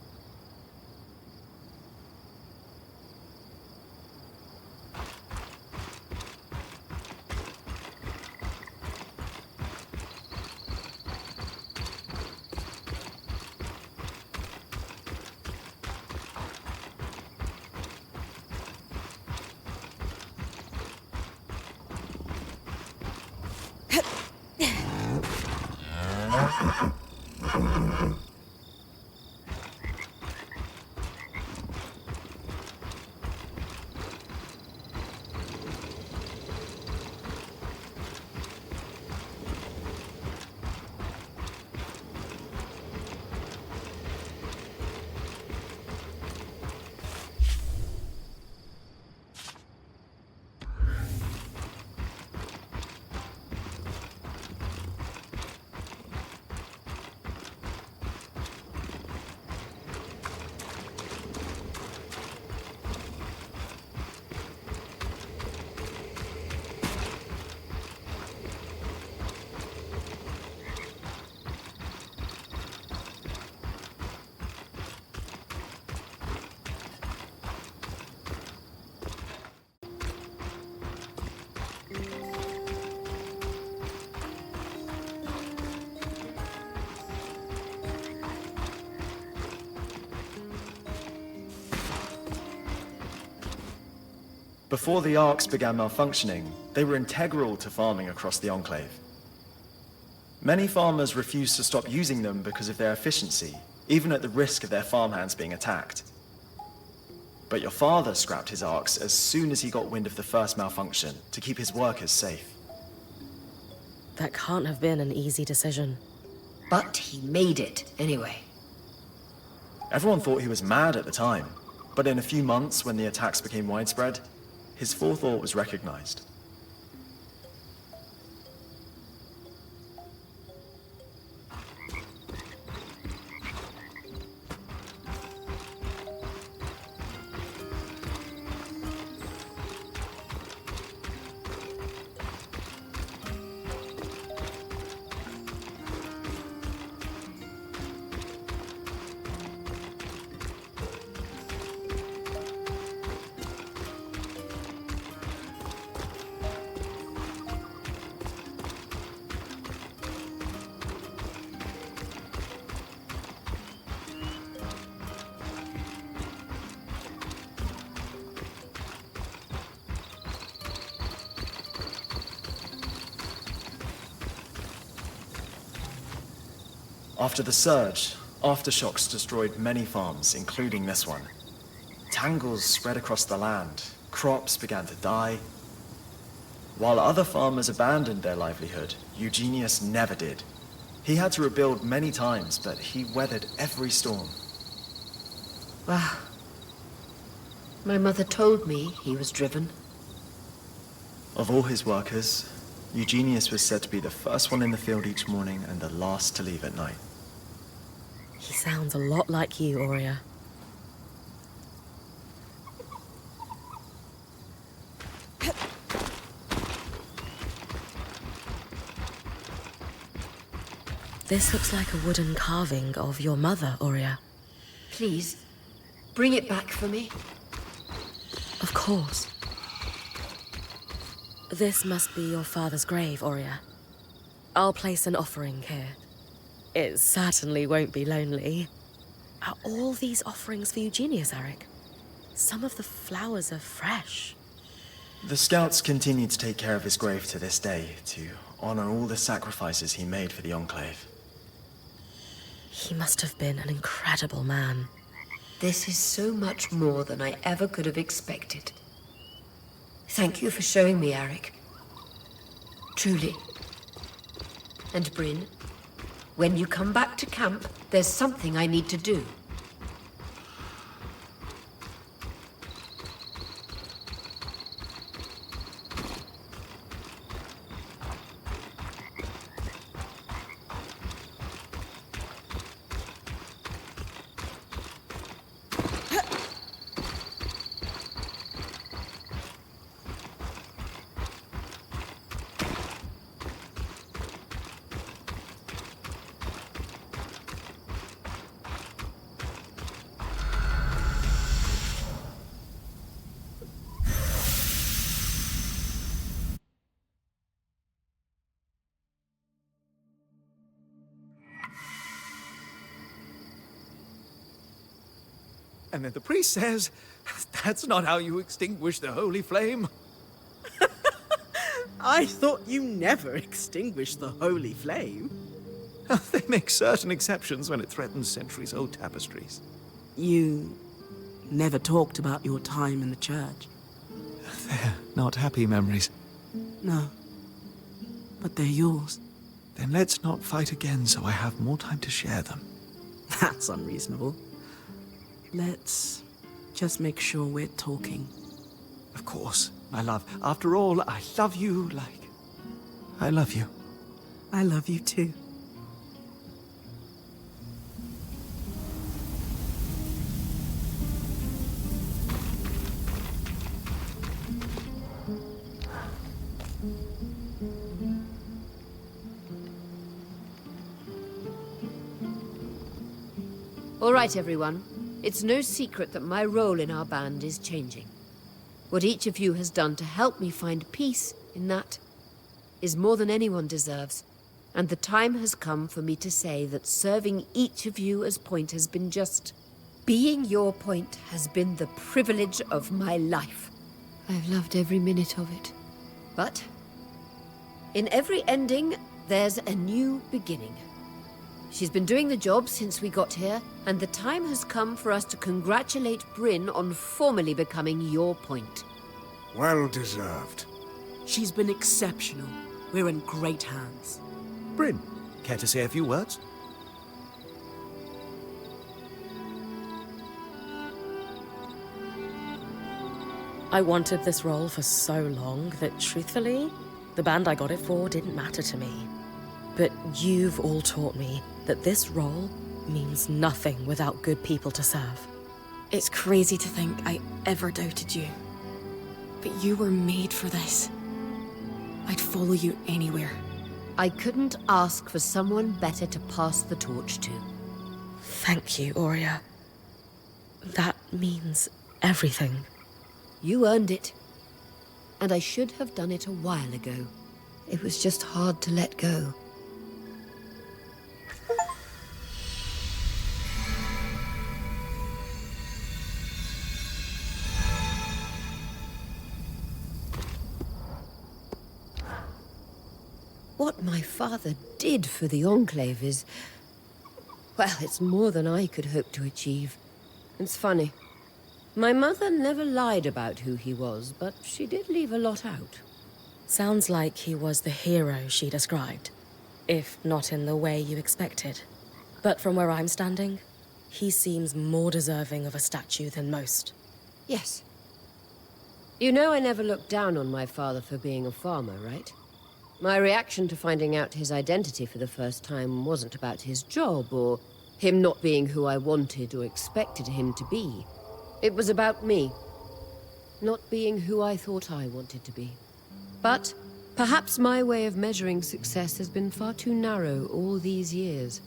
Before the arcs began malfunctioning, they were integral to farming across the Enclave. Many farmers refused to stop using them because of their efficiency, even at the risk of their farmhands being attacked. But your father scrapped his arcs as soon as he got wind of the first malfunction to keep his workers safe. That can't have been an easy decision. But he made it anyway. Everyone thought he was mad at the time, but in a few months when the attacks became widespread, his forethought was recognized. After the surge, aftershocks destroyed many farms, including this one. Tangles spread across the land, crops began to die. While other farmers abandoned their livelihood, Eugenius never did. He had to rebuild many times, but he weathered every storm. Wow. My mother told me he was driven. Of all his workers, Eugenius was said to be the first one in the field each morning and the last to leave at night. He sounds a lot like you, Aurea. This looks like a wooden carving of your mother, Aurea. Please, bring it back for me. Of course. This must be your father's grave, Aurea. I'll place an offering here. It certainly won't be lonely. Are all these offerings for Eugenius, Eric? Some of the flowers are fresh. The Scouts continue to take care of his grave to this day, to honor all the sacrifices he made for the Enclave. He must have been an incredible man. This is so much more than I ever could have expected. Thank you for showing me, Arik. Truly. And Bryn, when you come back to camp, there's something I need to do. And then the priest says, that's not how you extinguish the holy flame. I thought you never extinguished the holy flame. They make certain exceptions when it threatens centuries-old tapestries. You never talked about your time in the church. They're not happy memories. No, but they're yours. Then let's not fight again so I have more time to share them. That's unreasonable. Let's just make sure we're talking. Of course, my love. After all, I love you like I love you. I love you too. All right, everyone. It's no secret that my role in our band is changing. What each of you has done to help me find peace in that is more than anyone deserves. And the time has come for me to say that serving each of you as point has been just... Being your point has been the privilege of my life. I've loved every minute of it. But in every ending, there's a new beginning. She's been doing the job since we got here, and the time has come for us to congratulate Bryn on formally becoming your point. Well deserved. She's been exceptional. We're in great hands. Bryn, care to say a few words? I wanted this role for so long that, truthfully, the band I got it for didn't matter to me. But you've all taught me that this role means nothing without good people to serve. It's crazy to think I ever doubted you. But you were made for this. I'd follow you anywhere. I couldn't ask for someone better to pass the torch to. Thank you, Aurea. That means everything. You earned it. And I should have done it a while ago. It was just hard to let go. What my father did for the Enclave is... well, it's more than I could hope to achieve. It's funny. My mother never lied about who he was, but she did leave a lot out. Sounds like he was the hero she described, if not in the way you expected. But from where I'm standing, he seems more deserving of a statue than most. Yes. You know I never looked down on my father for being a farmer, right? My reaction to finding out his identity for the first time wasn't about his job or him not being who I wanted or expected him to be. It was about me, not being who I thought I wanted to be. But perhaps my way of measuring success has been far too narrow all these years.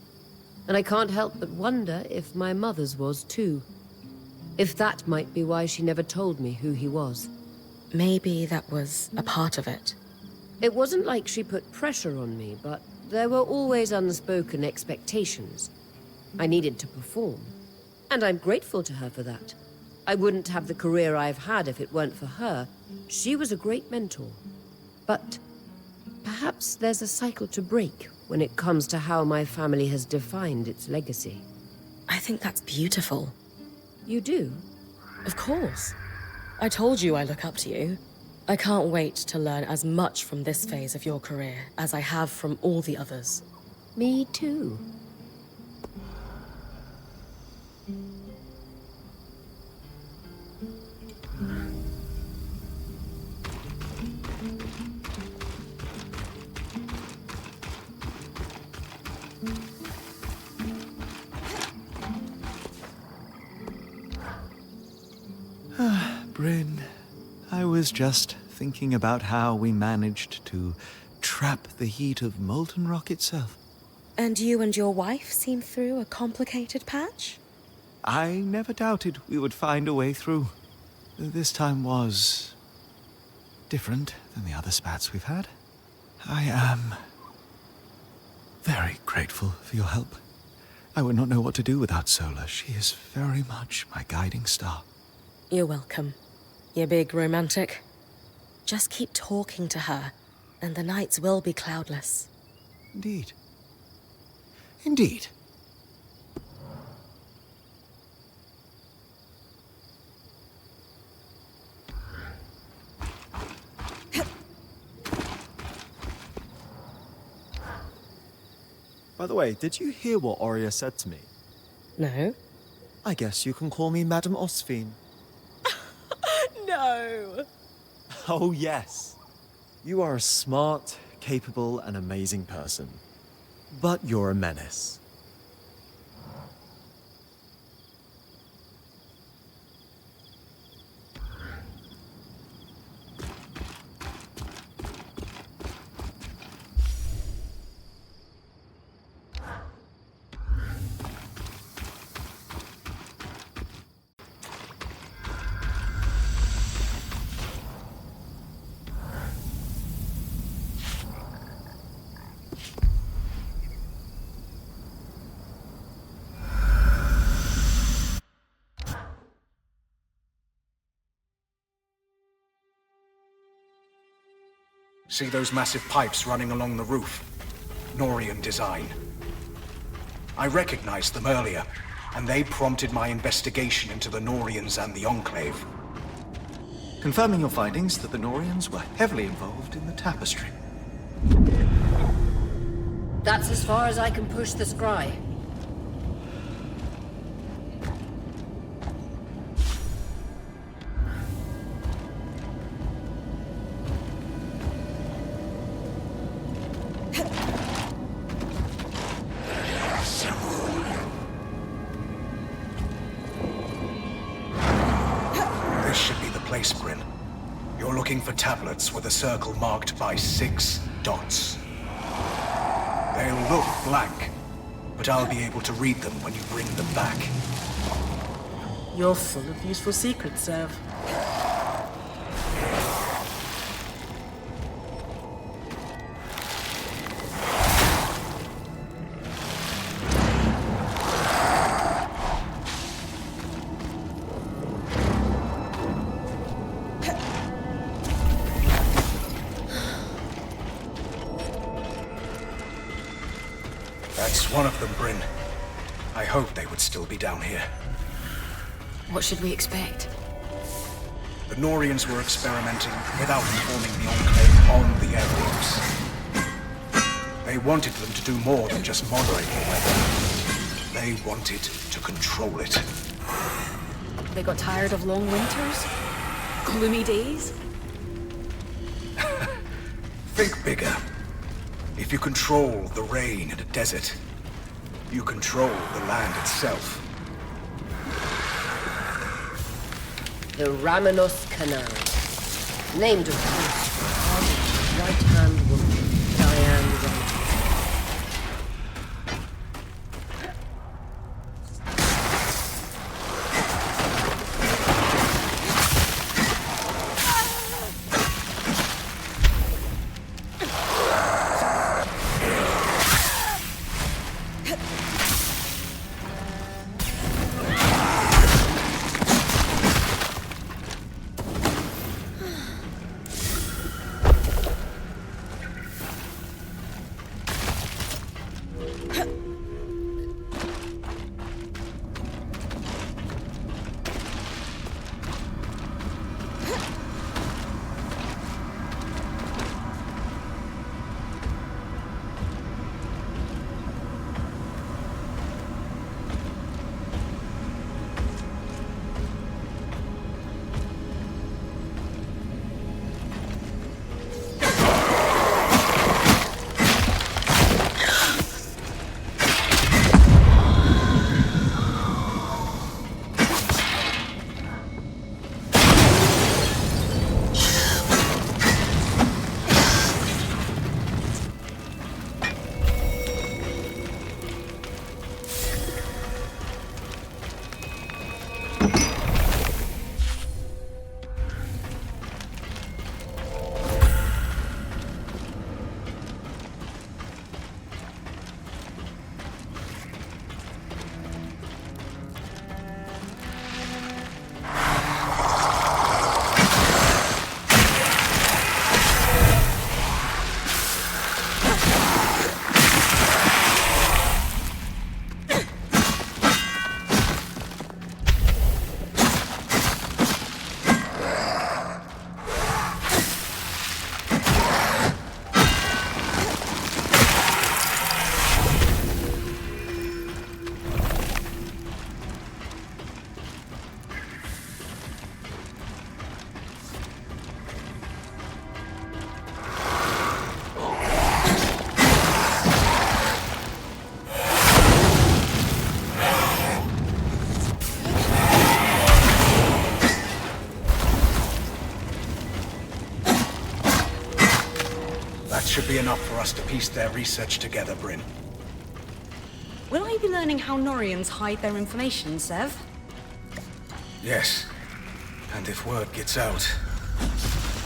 And I can't help but wonder if my mother's was too. If that might be why she never told me who he was. Maybe that was a part of it. It wasn't like she put pressure on me, but there were always unspoken expectations. I needed to perform. And I'm grateful to her for that. I wouldn't have the career I've had if it weren't for her. She was a great mentor. But perhaps there's a cycle to break when it comes to how my family has defined its legacy. I think that's beautiful. You do? Of course. I told you I look up to you. I can't wait to learn as much from this phase of your career as I have from all the others. Me too. Bryn, I was just thinking about how we managed to trap the heat of molten rock itself. And you and your wife seem through a complicated patch? I never doubted we would find a way through. This time was different than the other spats we've had. I am very grateful for your help. I would not know what to do without Sola. She is very much my guiding star. You're welcome. You big romantic. Just keep talking to her, and the nights will be cloudless. Indeed. Indeed. By the way, did you hear what Oria said to me? No? I guess you can call me Madame Osphine. No! Oh, yes. You are a smart, capable, and amazing person. But you're a menace. See those massive pipes running along the roof? Norian design. I recognized them earlier, and they prompted my investigation into the Norians and the Enclave. Confirming your findings that the Norians were heavily involved in the tapestry. That's as far as I can push the scry. This should be the place, Bryn. You're looking for tablets with a circle marked by 6 dots. They'll look blank, but I'll be able to read them when you bring them back. You're full of useful secrets, Sev. That's one of them, Bryn. I hoped they would still be down here. What should we expect? The Norians were experimenting without informing the Enclave on the airwaves. They wanted them to do more than just moderate the weather. They wanted to control it. They got tired of long winters? Gloomy days? Think bigger. If you control the rain in a desert, you control the land itself. The Ramenos Canal. Named, of course, for Arden's right-hand woman, Diane Ramenos. should be enough for us to piece their research together, Bryn. Will I be learning how Norians hide their information, Sev? Yes. And if word gets out,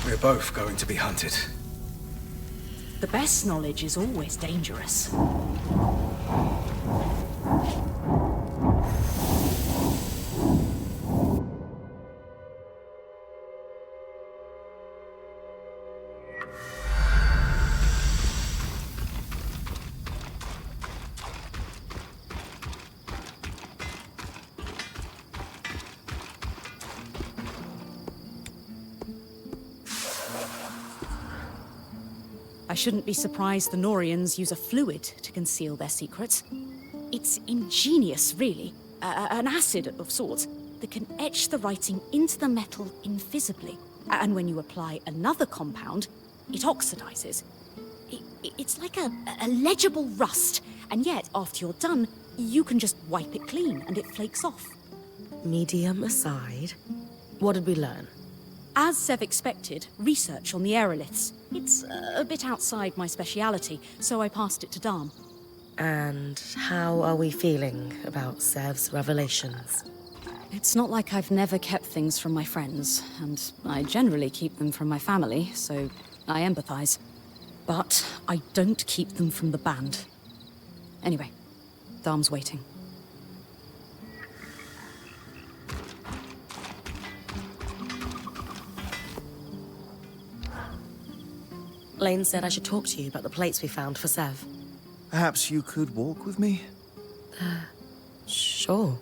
we're both going to be hunted. The best knowledge is always dangerous. I shouldn't be surprised the Norians use a fluid to conceal their secrets. It's ingenious, really. An acid of sorts that can etch the writing into the metal invisibly. And when you apply another compound, it oxidizes. It's like a legible rust, and yet, after you're done, you can just wipe it clean and it flakes off. Medium aside, what did we learn? As Sev expected, research on the aeroliths. It's a bit outside my speciality, so I passed it to Dharm. And how are we feeling about Sev's revelations? It's not like I've never kept things from my friends, and I generally keep them from my family, so I empathize. But I don't keep them from the band. Anyway, Dharm's waiting. Lane said I should talk to you about the plates we found for Sev. Perhaps you could walk with me? Sure.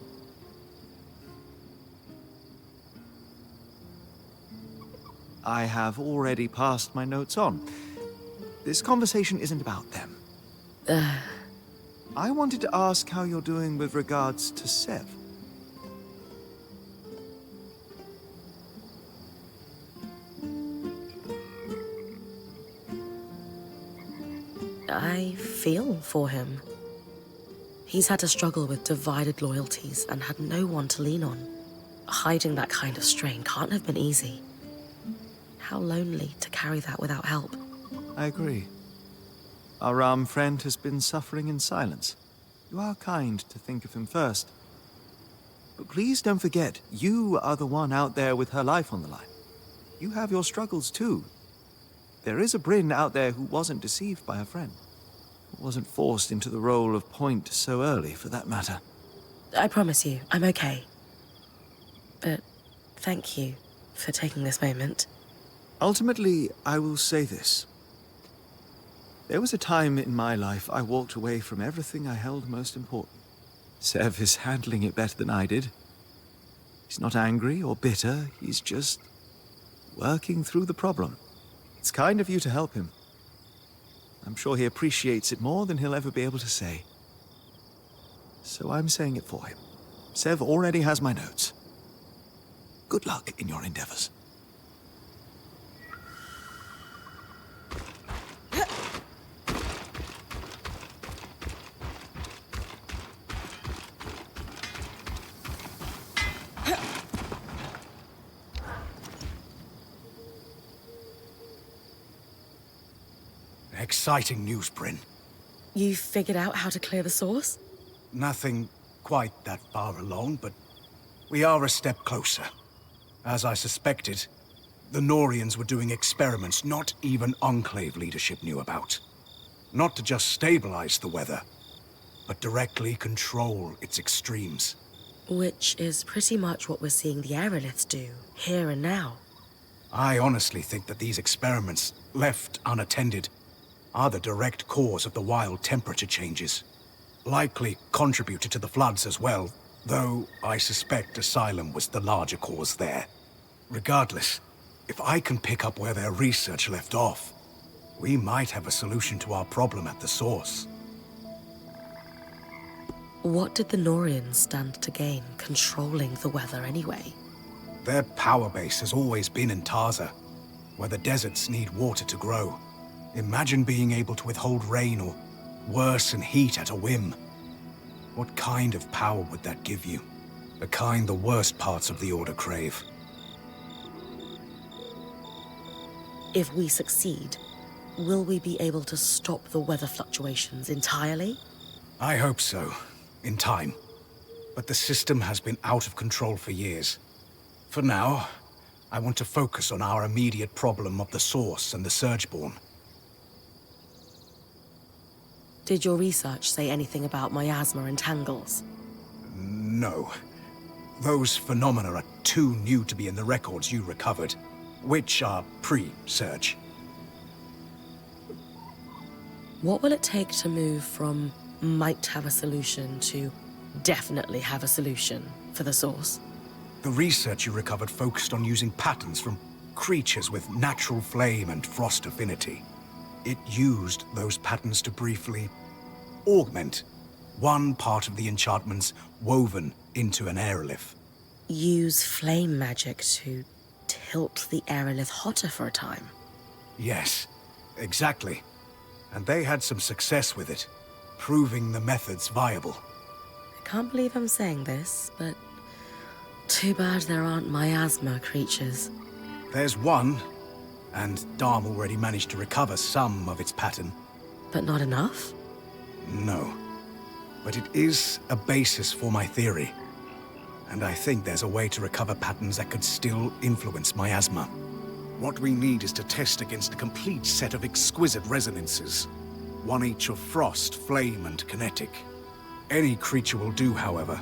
I have already passed my notes on. This conversation isn't about them. I wanted to ask how you're doing with regards to Sev. I feel for him. He's had to struggle with divided loyalties and had no one to lean on. Hiding that kind of strain can't have been easy. How lonely to carry that without help. I agree. Our Ram friend has been suffering in silence. You are kind to think of him first. But please don't forget, you are the one out there with her life on the line. You have your struggles too. There is a Bryn out there who wasn't deceived by her friend. Who wasn't forced into the role of point so early, for that matter. I promise you, I'm okay. But thank you for taking this moment. Ultimately, I will say this. There was a time in my life I walked away from everything I held most important. Sev is handling it better than I did. He's not angry or bitter, he's just working through the problem. It's kind of you to help him. I'm sure he appreciates it more than he'll ever be able to say. So I'm saying it for him. Sev already has my notes. Good luck in your endeavors. Exciting news, Bryn. You figured out how to clear the source? Nothing quite that far along, but we are a step closer. As I suspected, the Norians were doing experiments not even Enclave leadership knew about. Not to just stabilize the weather, but directly control its extremes. Which is pretty much what we're seeing the aeroliths do, here and now. I honestly think that these experiments, left unattended, are the direct cause of the wild temperature changes. Likely contributed to the floods as well, though I suspect Asylum was the larger cause there. Regardless, if I can pick up where their research left off, we might have a solution to our problem at the source. What did the Norians stand to gain controlling the weather anyway? Their power base has always been in Tarza, where the deserts need water to grow. Imagine being able to withhold rain or worsen heat at a whim. What kind of power would that give you? The kind the worst parts of the Order crave. If we succeed, will we be able to stop the weather fluctuations entirely? I hope so, in time. But the system has been out of control for years. For now, I want to focus on our immediate problem of the Source and the Surgeborn. Did your research say anything about miasma and tangles? No. Those phenomena are too new to be in the records you recovered, which are pre-Surge. What will it take to move from might have a solution to definitely have a solution for the Source? The research you recovered focused on using patterns from creatures with natural flame and frost affinity. It used those patterns to briefly augment one part of the enchantments woven into an aerolith. Use flame magic to tilt the aerolith hotter for a time? Yes, exactly. And they had some success with it, proving the methods viable. I can't believe I'm saying this, but too bad there aren't miasma creatures. There's one, and Dharm already managed to recover some of its pattern. But not enough? No. But it is a basis for my theory. And I think there's a way to recover patterns that could still influence miasma. What we need is to test against a complete set of exquisite resonances. One each of frost, flame, and kinetic. Any creature will do, however.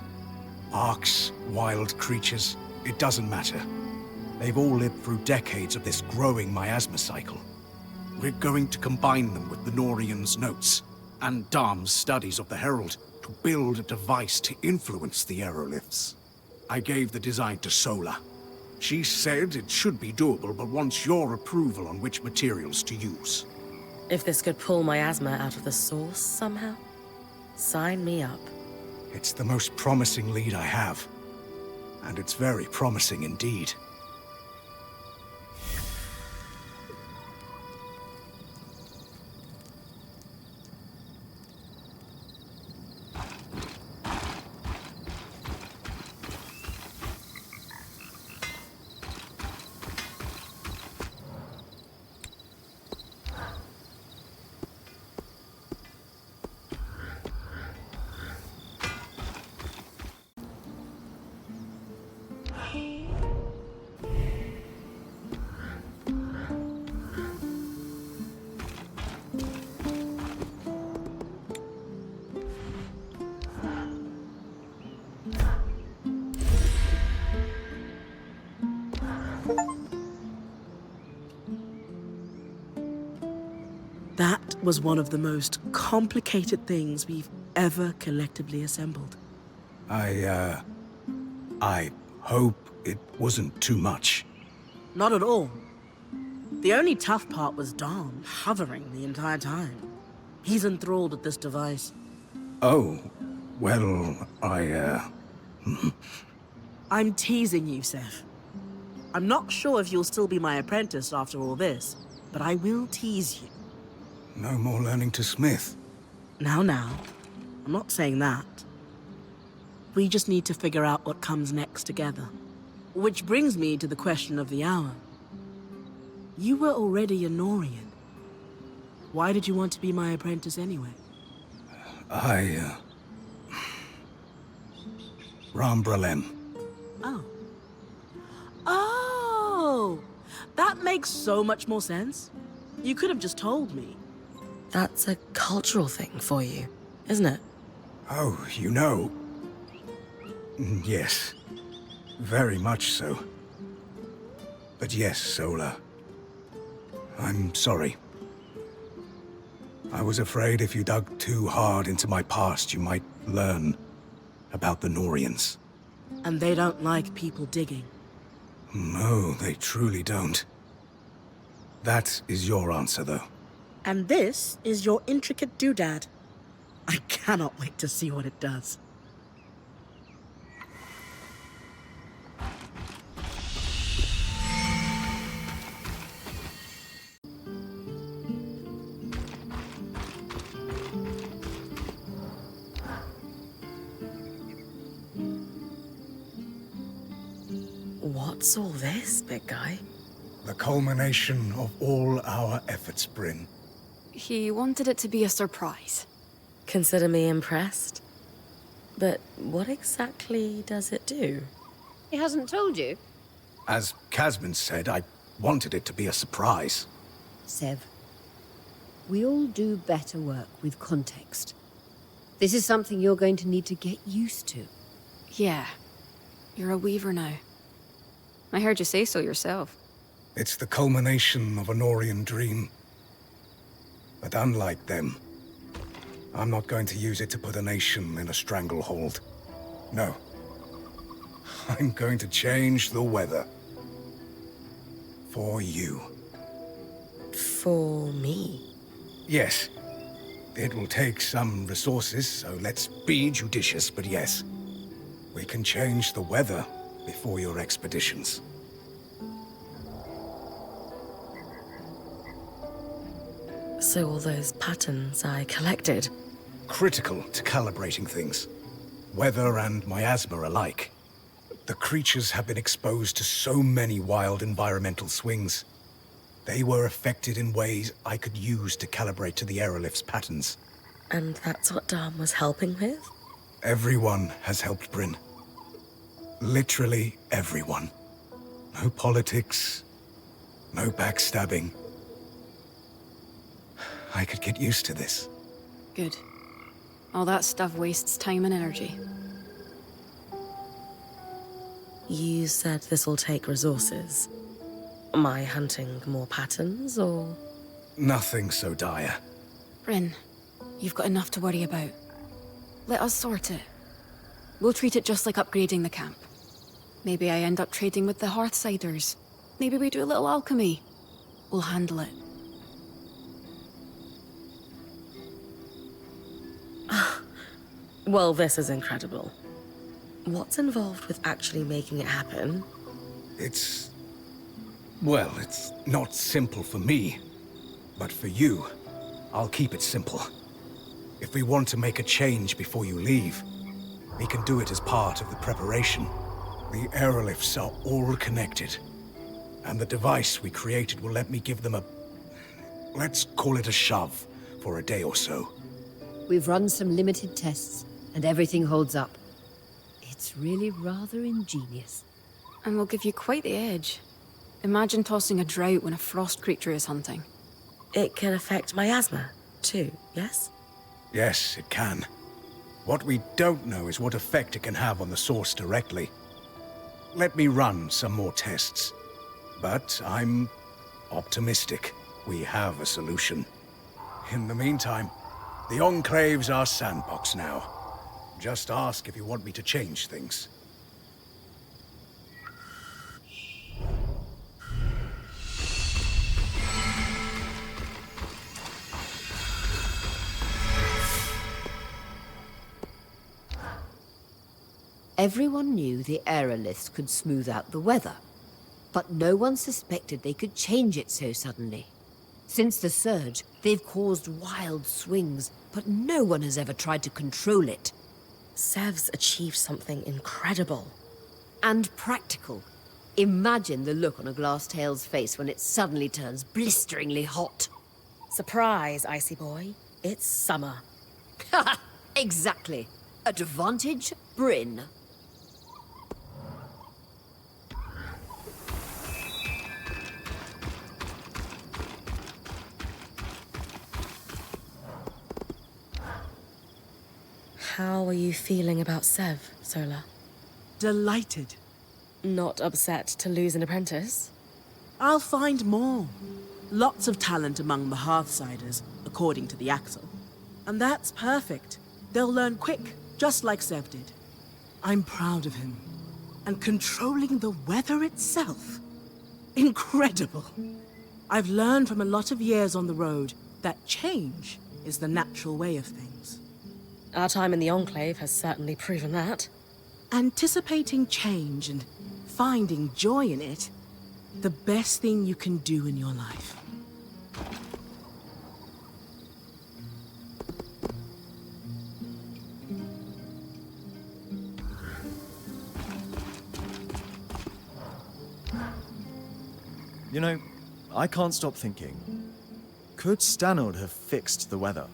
Arcs, wild creatures, it doesn't matter. They've all lived through decades of this growing miasma cycle. We're going to combine them with the Norian's notes and Dharm's studies of the Herald to build a device to influence the aeroliths. I gave the design to Sola. She said it should be doable, but wants your approval on which materials to use. If this could pull miasma out of the Source somehow, sign me up. It's the most promising lead I have. And it's very promising indeed. That was one of the most complicated things we've ever collectively assembled. I hope it wasn't too much. Not at all. The only tough part was Dharm hovering the entire time. He's enthralled with this device. Oh, well, I'm teasing you, Seth. I'm not sure if you'll still be my apprentice after all this, but I will tease you. No more learning to smith. Now, I'm not saying that. We just need to figure out what comes next together. Which brings me to the question of the hour. You were already a Norian. Why did you want to be my apprentice anyway? Rambralem. Oh! That makes so much more sense. You could have just told me. That's a cultural thing for you, isn't it? Oh, you know. Yes. Very much so. But yes, Sola. I'm sorry. I was afraid if you dug too hard into my past, you might learn about the Norians. And they don't like people digging. No, they truly don't. That is your answer, though. And this is your intricate doodad. I cannot wait to see what it does. What's all this, big guy? The culmination of all our efforts, Bryn. He wanted it to be a surprise. Consider me impressed. But what exactly does it do? He hasn't told you? As Casman said, I wanted it to be a surprise. Sev, we all do better work with context. This is something you're going to need to get used to. Yeah. You're a weaver now. I heard you say so yourself. It's the culmination of an Orion dream. But unlike them, I'm not going to use it to put a nation in a stranglehold. No. I'm going to change the weather. For you. For me? Yes. It will take some resources, so let's be judicious, but yes. We can change the weather before your expeditions. So all those patterns I collected? Critical to calibrating things. Weather and miasma alike. The creatures have been exposed to so many wild environmental swings. They were affected in ways I could use to calibrate to the aerolift's patterns. And that's what Dom was helping with? Everyone has helped Bryn. Literally everyone. No politics, no backstabbing. I could get used to this. Good. All that stuff wastes time and energy. You said this will take resources. Am I hunting more patterns, or...? Nothing so dire. Bryn, you've got enough to worry about. Let us sort it. We'll treat it just like upgrading the camp. Maybe I end up trading with the Hearthsiders. Maybe we do a little alchemy. We'll handle it. Well, this is incredible. What's involved with actually making it happen? Well, it's not simple for me. But for you, I'll keep it simple. If we want to make a change before you leave, we can do it as part of the preparation. The aerolifts are all connected. And the device we created will let me give them let's call it a shove, for a day or so. We've run some limited tests, and everything holds up. It's really rather ingenious. And we'll give you quite the edge. Imagine tossing a drought when a frost creature is hunting. It can affect miasma, too, yes? Yes, it can. What we don't know is what effect it can have on the source directly. Let me run some more tests. But I'm optimistic we have a solution. In the meantime, the Enclave's our sandbox now. Just ask if you want me to change things. Everyone knew the aeroliths could smooth out the weather, but no one suspected they could change it so suddenly. Since the surge, they've caused wild swings, but no one has ever tried to control it. Sev's achieved something incredible. And practical. Imagine the look on a glass-tail's face when it suddenly turns blisteringly hot. Surprise, Icy Boy. It's summer. Ha! Exactly. Advantage, Bryn. How are you feeling about Sev, Sola? Delighted. Not upset to lose an apprentice? I'll find more. Lots of talent among the Hearthsiders, according to the Axle. And that's perfect. They'll learn quick, just like Sev did. I'm proud of him. And controlling the weather itself. Incredible. I've learned from a lot of years on the road that change is the natural way of things. Our time in the Enclave has certainly proven that. Anticipating change and finding joy in it, the best thing you can do in your life. You know, I can't stop thinking. Could Stanold have fixed the weather?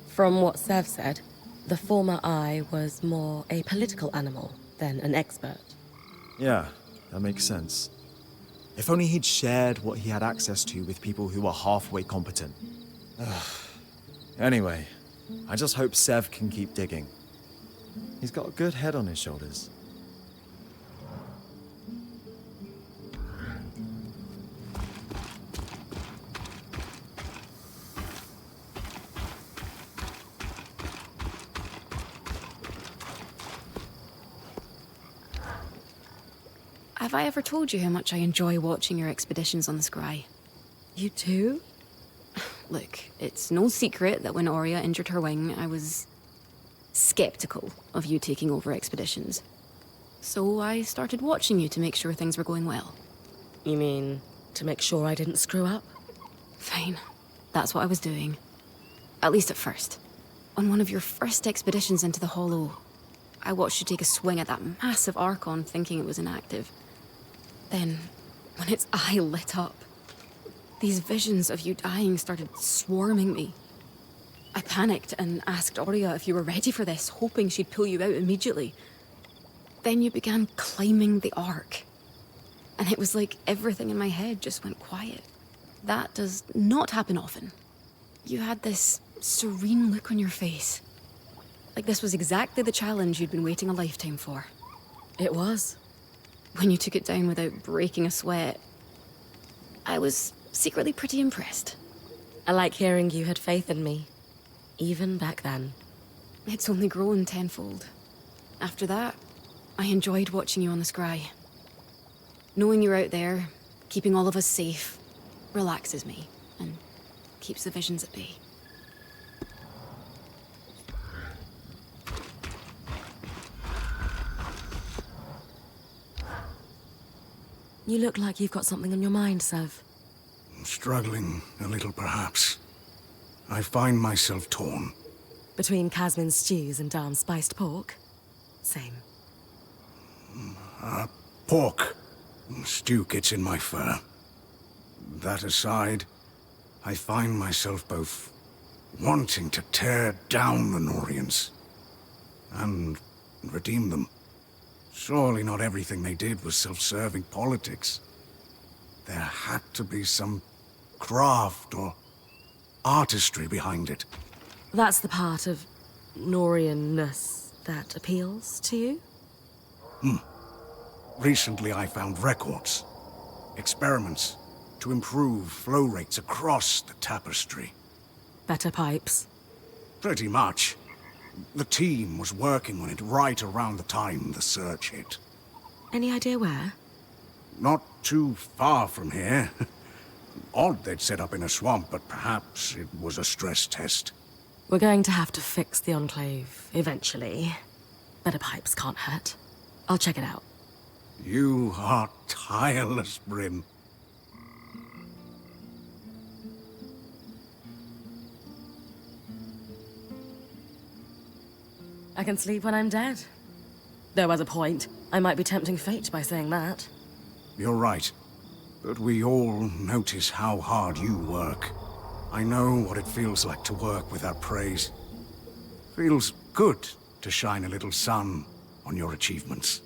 From what Sev said, the former eye was more a political animal than an expert. Yeah, that makes sense. If only he'd shared what he had access to with people who were halfway competent. Anyway, I just hope Sev can keep digging. He's got a good head on his shoulders. Have I ever told you how much I enjoy watching your expeditions on the Scry? You too? Look, it's no secret that when Aurea injured her wing, I was skeptical of you taking over expeditions. So I started watching you to make sure things were going well. You mean to make sure I didn't screw up? Fine. That's what I was doing. At least at first. On one of your first expeditions into the Hollow, I watched you take a swing at that massive Archon thinking it was inactive. Then, when its eye lit up, these visions of you dying started swarming me. I panicked and asked Aurea if you were ready for this, hoping she'd pull you out immediately. Then you began climbing the Ark. And it was like everything in my head just went quiet. That does not happen often. You had this serene look on your face. Like this was exactly the challenge you'd been waiting a lifetime for. It was. When you took it down without breaking a sweat, I was secretly pretty impressed. I like hearing you had faith in me, even back then. It's only grown tenfold. After that, I enjoyed watching you on the Scry. Knowing you're out there, keeping all of us safe, relaxes me and keeps the visions at bay. You look like you've got something on your mind, Sev. Struggling a little, perhaps. I find myself torn. Between Casmin's stews and Darm's spiced pork? Same. Pork. Stew gets in my fur. That aside, I find myself both wanting to tear down the Norians and redeem them. Surely not everything they did was self-serving politics. There had to be some craft or artistry behind it. That's the part of Norian-ness that appeals to you? Recently I found records, experiments to improve flow rates across the tapestry. Better pipes. Pretty much. The team was working on it right around the time the surge hit. Any idea where? Not too far from here. Odd they'd set up in a swamp, but perhaps it was a stress test. We're going to have to fix the Enclave eventually. Better pipes can't hurt. I'll check it out. You are tireless, Bryn. I can sleep when I'm dead. Though as a point, I might be tempting fate by saying that. You're right. But we all notice how hard you work. I know what it feels like to work without praise. Feels good to shine a little sun on your achievements.